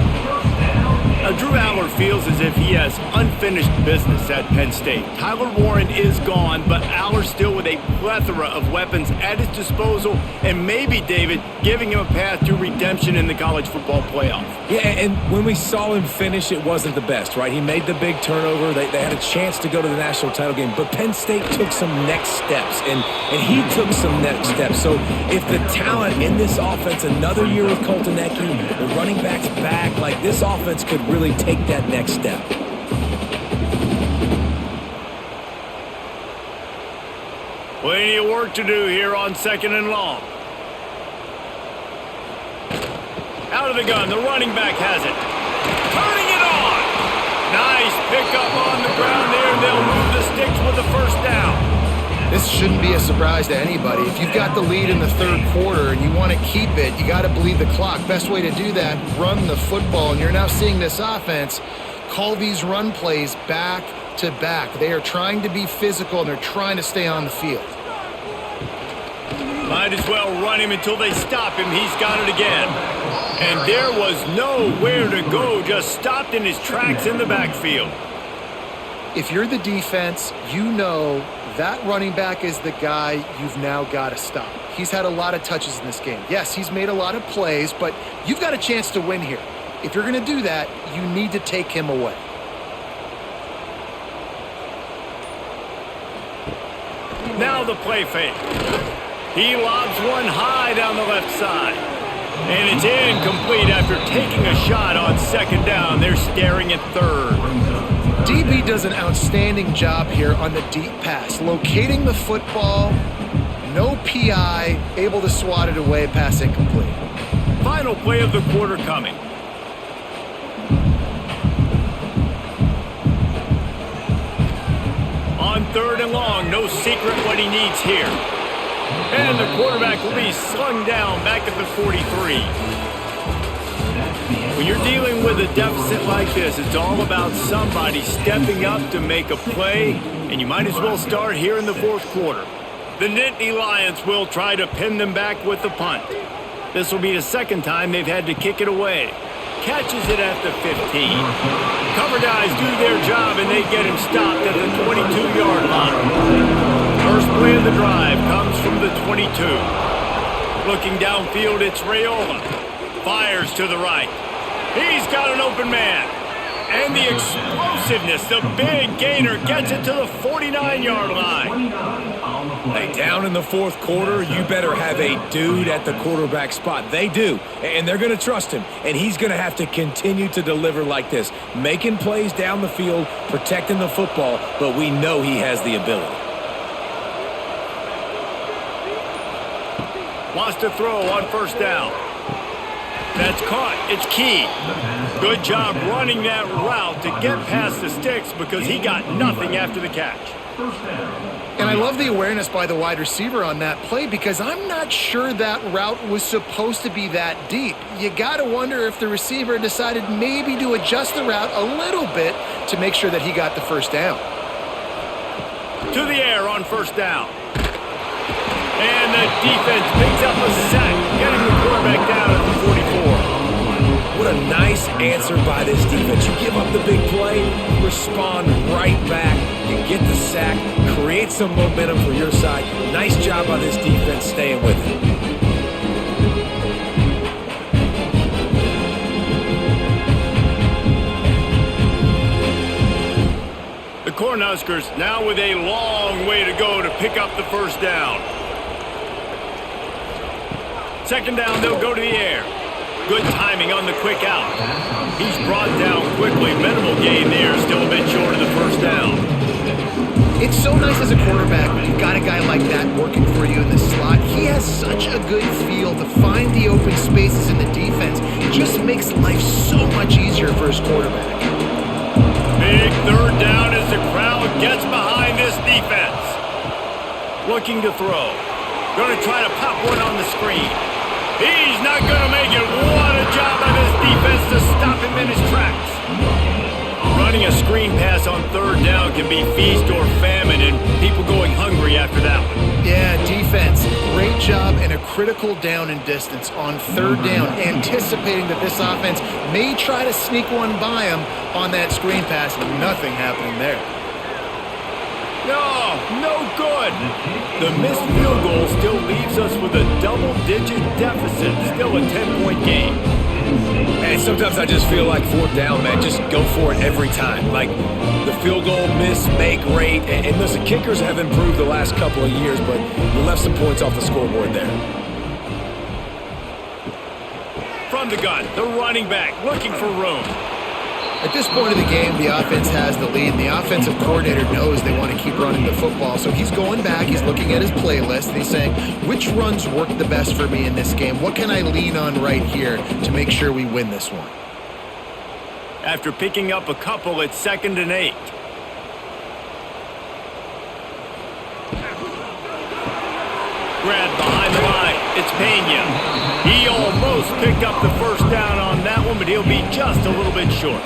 Now, Drew Aller feels as if he has unfinished business at Penn State. Tyler Warren is gone, but Aller still with a plethora of weapons at his disposal and maybe, David, giving him a path to redemption in the college football playoff. Yeah, and when we saw him finish, it wasn't the best, right? He made the big turnover. They had a chance to go to the national title game, but Penn State took some next steps, and he took some next steps. So if the talent in this offense, another year with Colton Ecke, the running backs back, like this offense could really take that next step. Plenty of work to do here on 2nd and long. Out of the gun, the running back has it. Turning it on. Nice pickup on the ground there. They'll move the sticks with the first down. This shouldn't be a surprise to anybody. If you've got the lead in the third quarter and you want to keep it, you got to bleed the clock. Best way to do that, run the football. And you're now seeing this offense call these run plays back to back. They are trying to be physical and they're trying to stay on the field. Might as well run him until they stop him. He's got it again. And there was nowhere to go, just stopped in his tracks in the backfield. If you're the defense, you know that running back is the guy you've now got to stop. He's had a lot of touches in this game. Yes, he's made a lot of plays, but you've got a chance to win here. If you're going to do that, you need to take him away. Now the play fake. He lobs one high down the left side. And it's incomplete after taking a shot on 2nd down. They're staring at 3rd. DB does an outstanding job here on the deep pass. Locating the football, no PI, able to swat it away, pass incomplete. Final play of the quarter coming. On 3rd and long, no secret what he needs here. And the quarterback will be slung down back at the 43. When you're dealing with a deficit like this, it's all about somebody stepping up to make a play, and you might as well start here in the 4th quarter. The Nittany Lions will try to pin them back with the punt. This will be the 2nd time they've had to kick it away. Catches it at the 15. Cover guys do their job, and they get him stopped at the 22-yard line. First play of the drive comes from the 22. Looking downfield, it's Raiola. Fires to the right. He's got an open man. And the explosiveness, the big gainer gets it to the 49-yard line. Hey, down in the 4th quarter, you better have a dude at the quarterback spot. They do, and they're going to trust him. And he's going to have to continue to deliver like this, making plays down the field, protecting the football, but we know he has the ability. Wants to throw on 1st down. That's caught. It's Key. Good job running that route to get past the sticks because he got nothing after the catch. And I love the awareness by the wide receiver on that play because I'm not sure that route was supposed to be that deep. You got to wonder if the receiver decided maybe to adjust the route a little bit to make sure that he got the 1st down. To the air on 1st down. And the defense picks up a sack, getting the quarterback down at the 44. What a nice answer by this defense. You give up the big play, you respond right back, you get the sack, create some momentum for your side. Nice job by this defense staying with it. The Cornhuskers now with a long way to go to pick up the 1st down. Second down, they'll go to the air. Good timing on the quick out. He's brought down quickly. Minimal gain there, still a bit short of the first down. It's so nice as a quarterback when you've got a guy like that working for you in the slot. He has such a good feel to find the open spaces in the defense. It just makes life so much easier for his quarterback. Big third down as the crowd gets behind this defense. Looking to throw. Going to try to pop one on the screen. He's not going to make it. What a job by this defense to stop him in his tracks. Running a screen pass on third down can be feast or famine, and people going hungry after that one. Yeah, defense. Great job and a critical down and distance on third down, anticipating that this offense may try to sneak one by him on that screen pass. Nothing happening there. No good. The missed field goal still leaves us with a double-digit deficit. Still a 10-point game. And sometimes I just feel like fourth down, man, just go for it every time. Like the field goal miss, make rate. And listen, kickers have improved the last couple of years, but you left some points off the scoreboard there. From the gun, the running back looking for room. At this point of the game, the offense has the lead, and the offensive coordinator knows they want to keep running the football. So he's going back, he's looking at his playlist, and he's saying, which runs work the best for me in this game? What can I lean on right here to make sure we win this one? After picking up a couple, it's 2nd and 8. Grab behind the line. It's Pena. He almost picked up the first down on that one, but he'll be just a little bit short.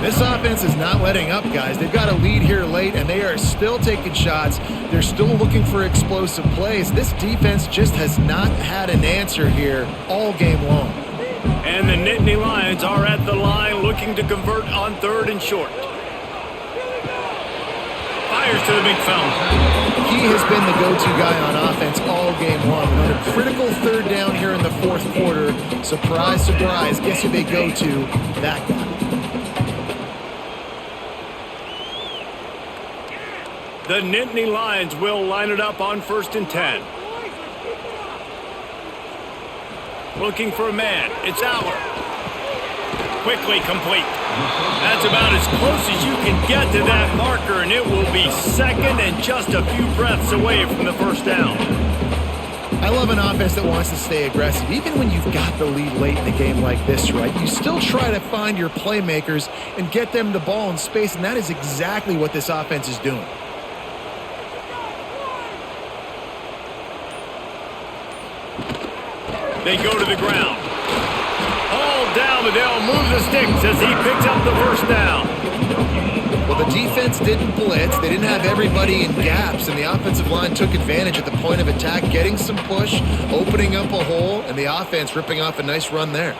This offense is not letting up, guys. They've got a lead here late, and they are still taking shots. They're still looking for explosive plays. This defense just has not had an answer here all game long. And the Nittany Lions are at the line looking to convert on 3rd and short. Fires to the big fountain. He has been the go-to guy on offense all game long. On a critical 3rd down here in the 4th quarter, surprise, surprise, guess who they go to? That guy. The Nittany Lions will line it up on 1st and 10. Looking for a man. It's Aller. Quickly complete. That's about as close as you can get to that marker, and it will be 2nd and just a few breaths away from the first down. I love an offense that wants to stay aggressive. Even when you've got the lead late in the game like this, right? You still try to find your playmakers and get them the ball in space, and that is exactly what this offense is doing. They go to the ground. All down, but they'll move the sticks as he picks up the first down. Well, the defense didn't blitz. They didn't have everybody in gaps, and the offensive line took advantage at the point of attack, getting some push, opening up a hole, and the offense ripping off a nice run there.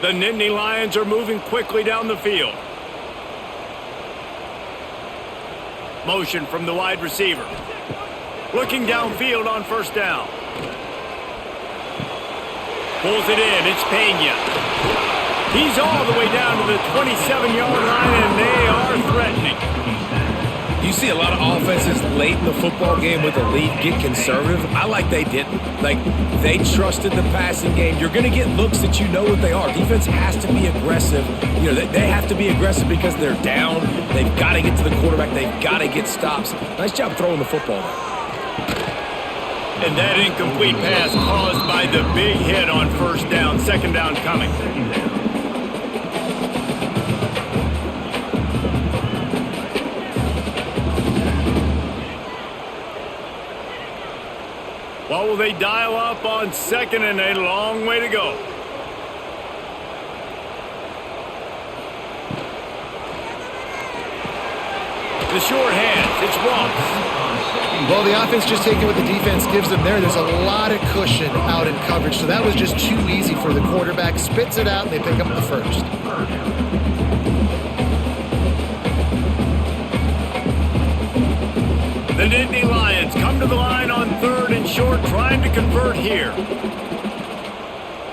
The Nittany Lions are moving quickly down the field. Motion from the wide receiver. Looking downfield on first down. Pulls it in. It's Pena. He's all the way down to the 27-yard line, and they are threatening. You see a lot of offenses late in the football game with the lead get conservative. I like they didn't. Like, they trusted the passing game. You're going to get looks that you know what they are. Defense has to be aggressive. You know, they have to be aggressive because they're down. They've got to get to the quarterback. They've got to get stops. Nice job throwing the football there. And that incomplete pass caused by the big hit on first down. 2nd down coming. What will they dial up on 2nd and a long way to go? The short hands. It's Ross. Well, the offense just taking what the defense gives them there. There's a lot of cushion out in coverage, so that was just too easy for the quarterback. Spits it out, and they pick up the first. The Nittany Lions come to the line on 3rd and short, trying to convert here.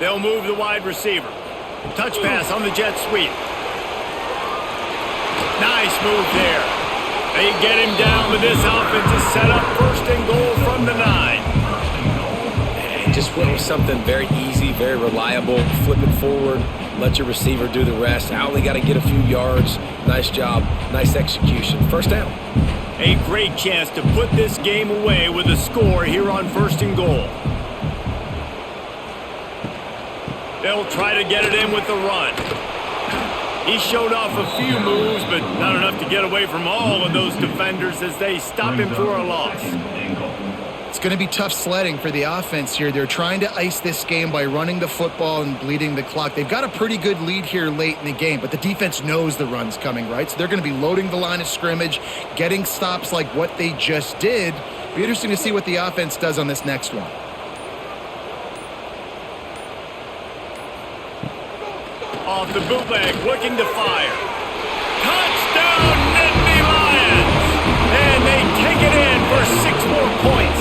They'll move the wide receiver. Touch pass on the jet sweep. Nice move there. They get him down, but this offense is set up 1st and goal from the 9. And just went with something very easy, very reliable. Flip it forward, let your receiver do the rest. I only got to get a few yards. Nice job, nice execution. First down. A great chance to put this game away with a score here on 1st and goal. They'll try to get it in with the run. He showed off a few moves, but not enough to get away from all of those defenders as they stop him for a loss. It's going to be tough sledding for the offense here. They're trying to ice this game by running the football and bleeding the clock. They've got a pretty good lead here late in the game, but the defense knows the run's coming, right? So they're going to be loading the line of scrimmage, getting stops like what they just did. Be interesting to see what the offense does on this next one. Off the bootleg, looking to fire. Touchdown, Nittany Lions! And they take it in for 6 more points.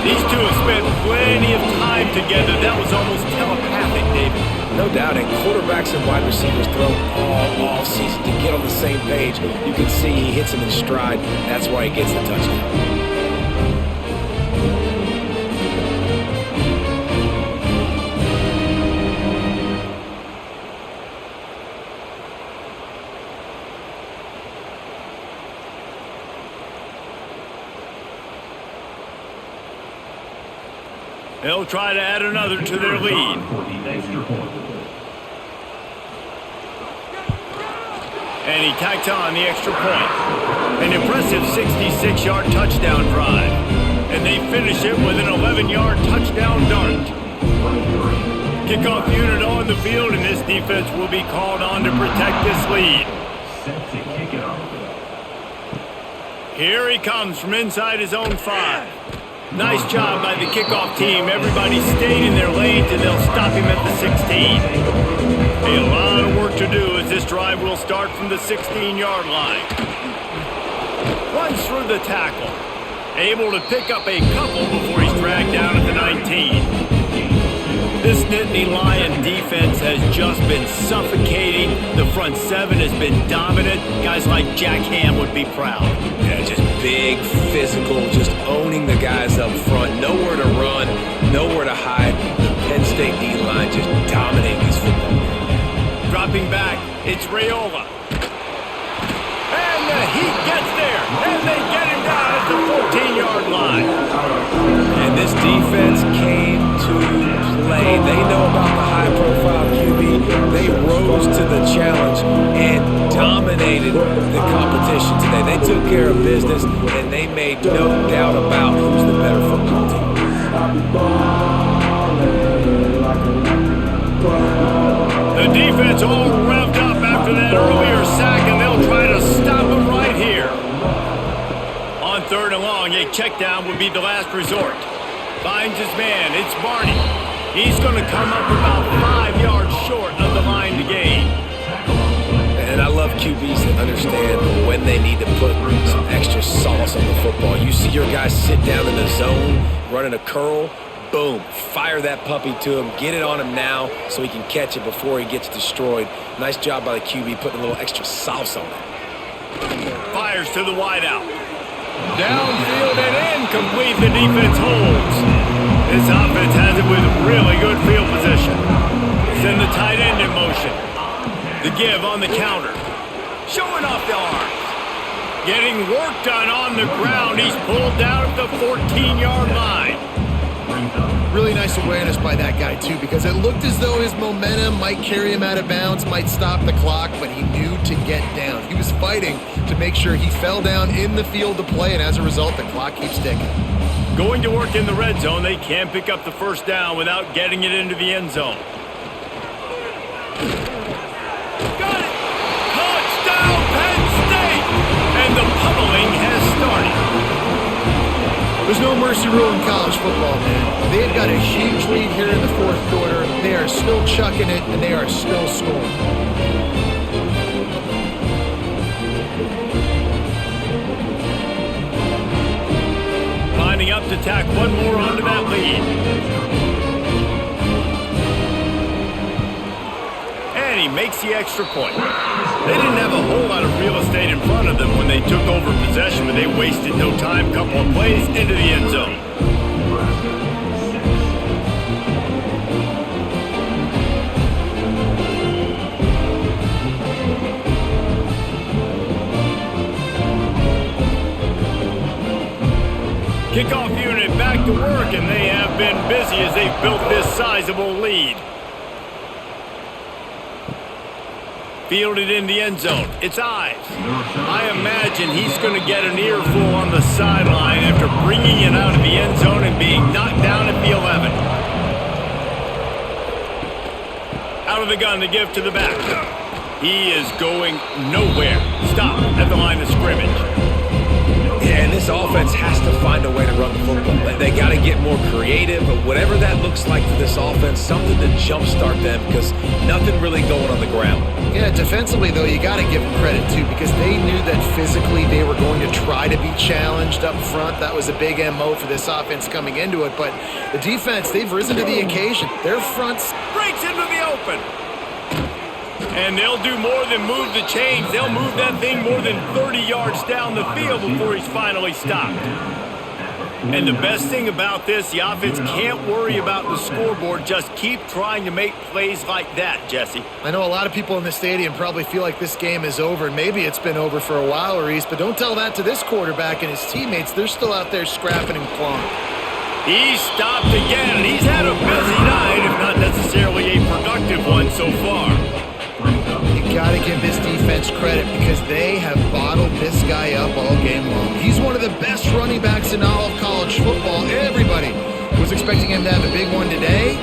These two have spent plenty of time together. That was almost telepathic, David. No doubt, and quarterbacks and wide receivers throw all offseason to get on the same page. You can see he hits him in stride. That's why he gets the touchdown. They'll try to add another to their lead. And he tacked on the extra point. An impressive 66-yard touchdown drive. And they finish it with an 11-yard touchdown dart. Kickoff unit on the field, and this defense will be called on to protect this lead. Set to kick it off. Here he comes from inside his own 5. Nice job by the kickoff team. Everybody stayed in their lanes, and they'll stop him at the 16. A lot of work to do as this drive will start from the 16-yard line. Runs through the tackle. Able to pick up a couple before he's dragged down at the 19. This Nittany Lion defense has just been suffocating. The front 7 has been dominant. Guys like Jack Ham would be proud. Yeah, just big, physical, just owning the guys up front. Nowhere to run, nowhere to hide. The Penn State D-line just dominating this football game. Dropping back, it's Raiola. And the Heat gets there, and they get him down at the 14-yard line. And this defense came to play. They know about the high-profile QB. They rose to the challenge and dominated the competition today. They took care of business, and they made no doubt about who's the better football team. The defense all revved up after that earlier sack, and they'll try to stop him right here. On 3rd and long, a check down would be the last resort. Finds his man, it's Barney. He's going to come up about 5 yards short of the line to gain. And I love QBs that understand when they need to put some extra sauce on the football. You see your guys sit down in the zone, running a curl, boom, fire that puppy to him, get it on him now so he can catch it before he gets destroyed. Nice job by the QB putting a little extra sauce on it. Fires to the wideout. Downfield and incomplete, the defense holds. This offense has it with really good field position. Send the tight end in motion. The give on the counter. Showing off the arms. Getting work done on the ground. He's pulled down at the 14-yard line. Really nice awareness by that guy, too, because it looked as though his momentum might carry him out of bounds, might stop the clock, but he knew to get down. He was fighting to make sure he fell down in the field to play, and as a result, the clock keeps ticking. Going to work in the red zone, they can't pick up the first down without getting it into the end zone. Got it! Touchdown, Penn State! And the pummeling has started. There's no mercy rule in college football, man. They've got a huge lead here in the 4th quarter. They are still chucking it, and they are still scoring. Lining up to tack one more onto that lead. And he makes the extra point. They didn't have a whole lot of real estate in front of them when they took over possession, but they wasted no time. Couple of plays into the end zone. Kickoff unit back to work, and they have been busy as they've built this sizable lead. Fielded in the end zone. It's Ives. I imagine he's going to get an earful on the sideline after bringing it out of the end zone and being knocked down at the 11. Out of the gun to give to the back. He is going nowhere. Stop at the line of scrimmage. Yeah, and this offense has to find a way to run the football. They got to get more creative, but whatever that looks like for this offense, something to jumpstart them because nothing really going on the ground. Yeah, defensively, though, you got to give them credit, too, because they knew that physically they were going to try to be challenged up front. That was a big MO for this offense coming into it, but the defense, they've risen to the occasion. Their fronts breaks into the open. And they'll do more than move the chains. They'll move that thing more than 30 yards down the field before he's finally stopped. And the best thing about this, the offense can't worry about the scoreboard. Just keep trying to make plays like that, Jesse. I know a lot of people in the stadium probably feel like this game is over, and maybe it's been over for a while, Reese, but don't tell that to this quarterback and his teammates. They're still out there scrapping and clawing. He stopped again, and he's had a busy night, if not necessarily a productive one so far. You got to give this defense credit because they have bottled this guy up all game long. He's one of the best running backs in all of college football. Everybody was expecting him to have a big one today.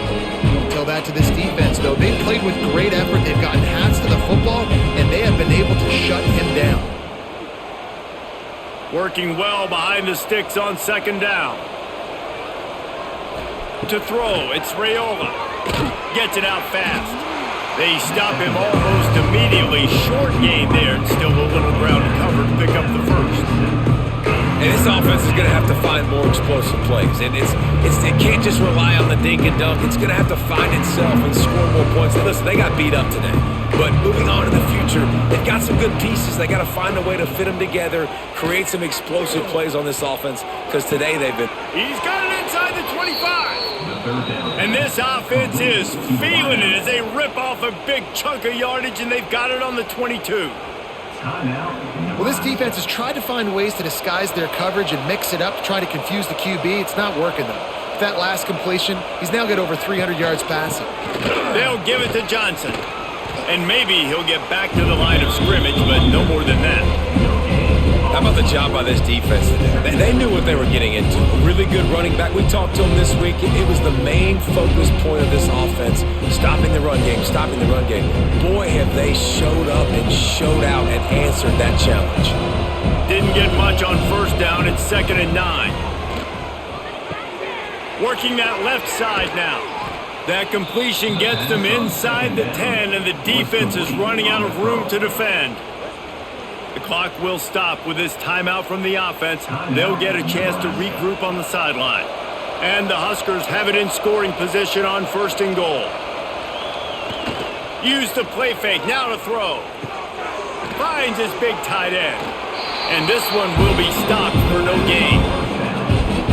Don't tell that to this defense, though. They played with great effort. They've gotten hats to the football, and they have been able to shut him down. Working well behind the sticks on second down. To throw, it's Raiola. Gets it out fast. They stop him almost immediately. Short gain there, and still a little ground to cover to pick up the first. And this offense is going to have to find more explosive plays. And it can't just rely on the dink and dunk. It's going to have to find itself and score more points. And listen, they got beat up today. But moving on in the future, they've got some good pieces. They got to find a way to fit them together, create some explosive plays on this offense, because today they've been... He's got it inside the 25. And this offense is feeling it as they rip off a big chunk of yardage, and they've got it on the 22. Well, this defense has tried to find ways to disguise their coverage and mix it up to try to confuse the QB. It's not working, though. With that last completion, he's now got over 300 yards passing. They'll give it to Johnson. And maybe he'll get back to the line of scrimmage, but no more than that. How about the job by this defense today? They knew what they were getting into. A really good running back. We talked to him this week. It was the main focus point of this offense. Stopping the run game, stopping the run game. Boy, have they showed up and showed out and answered that challenge. Didn't get much on first down. It's 2nd and 9. Working that left side now. That completion gets them inside the 10, and the defense is running out of room to defend. The clock will stop with this timeout from the offense. They'll get a chance to regroup on the sideline. And the Huskers have it in scoring position on 1st and goal. Use the play fake, now to throw. Finds his big tight end. And this one will be stopped for no gain.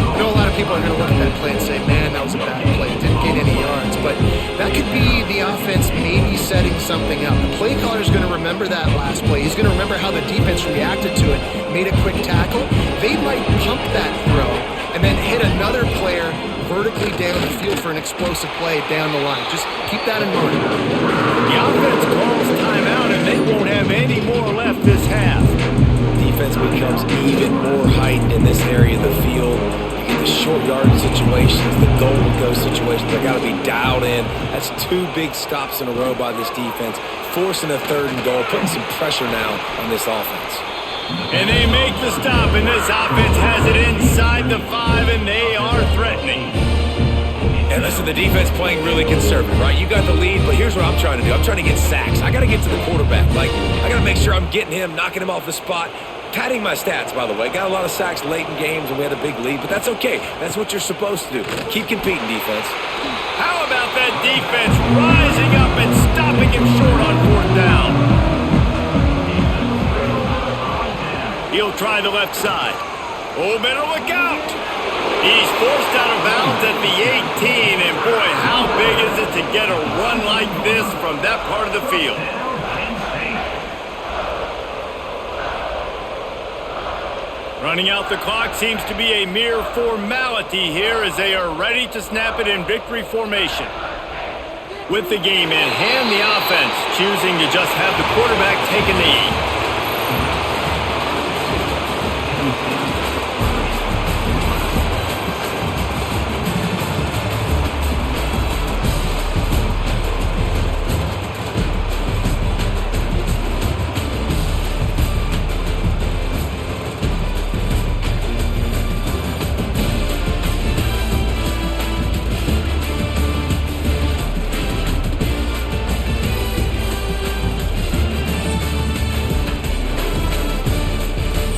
I know a lot of people are going to look at that play and say, man, that was a bad play. It didn't gain any yards. But that could be the offense maybe setting something up. The play caller is going to remember that last play. He's going to remember how the defense reacted to it, made a quick tackle. They might pump that throw and then hit another player vertically down the field for an explosive play down the line. Just keep that in mind. The offense calls timeout, and they won't have any more left this half. Defense becomes even more heightened in this area of the field. The short yardage situations, the goal to go situations, they got to be dialed in. That's 2 big stops in a row by this defense, forcing a 3rd and goal, putting some pressure now on this offense. And they make the stop, and this offense has it inside the 5, and they are threatening. And listen, the defense playing really conservative, right? You got the lead, but here's what I'm trying to do. I'm trying to get sacks. I got to get to the quarterback. I got to make sure I'm getting him, knocking him off the spot. Padding my stats, by the way. Got a lot of sacks late in games, and we had a big lead, but that's okay. That's what you're supposed to do. Keep competing, defense. How about that defense rising up and stopping him short on 4th down? He'll try the left side. Oh, better look out. He's forced out of bounds at the 18, and boy, how big is it to get a run like this from that part of the field? Running out the clock seems to be a mere formality here as they are ready to snap it in victory formation. With the game in hand, the offense choosing to just have the quarterback take a knee.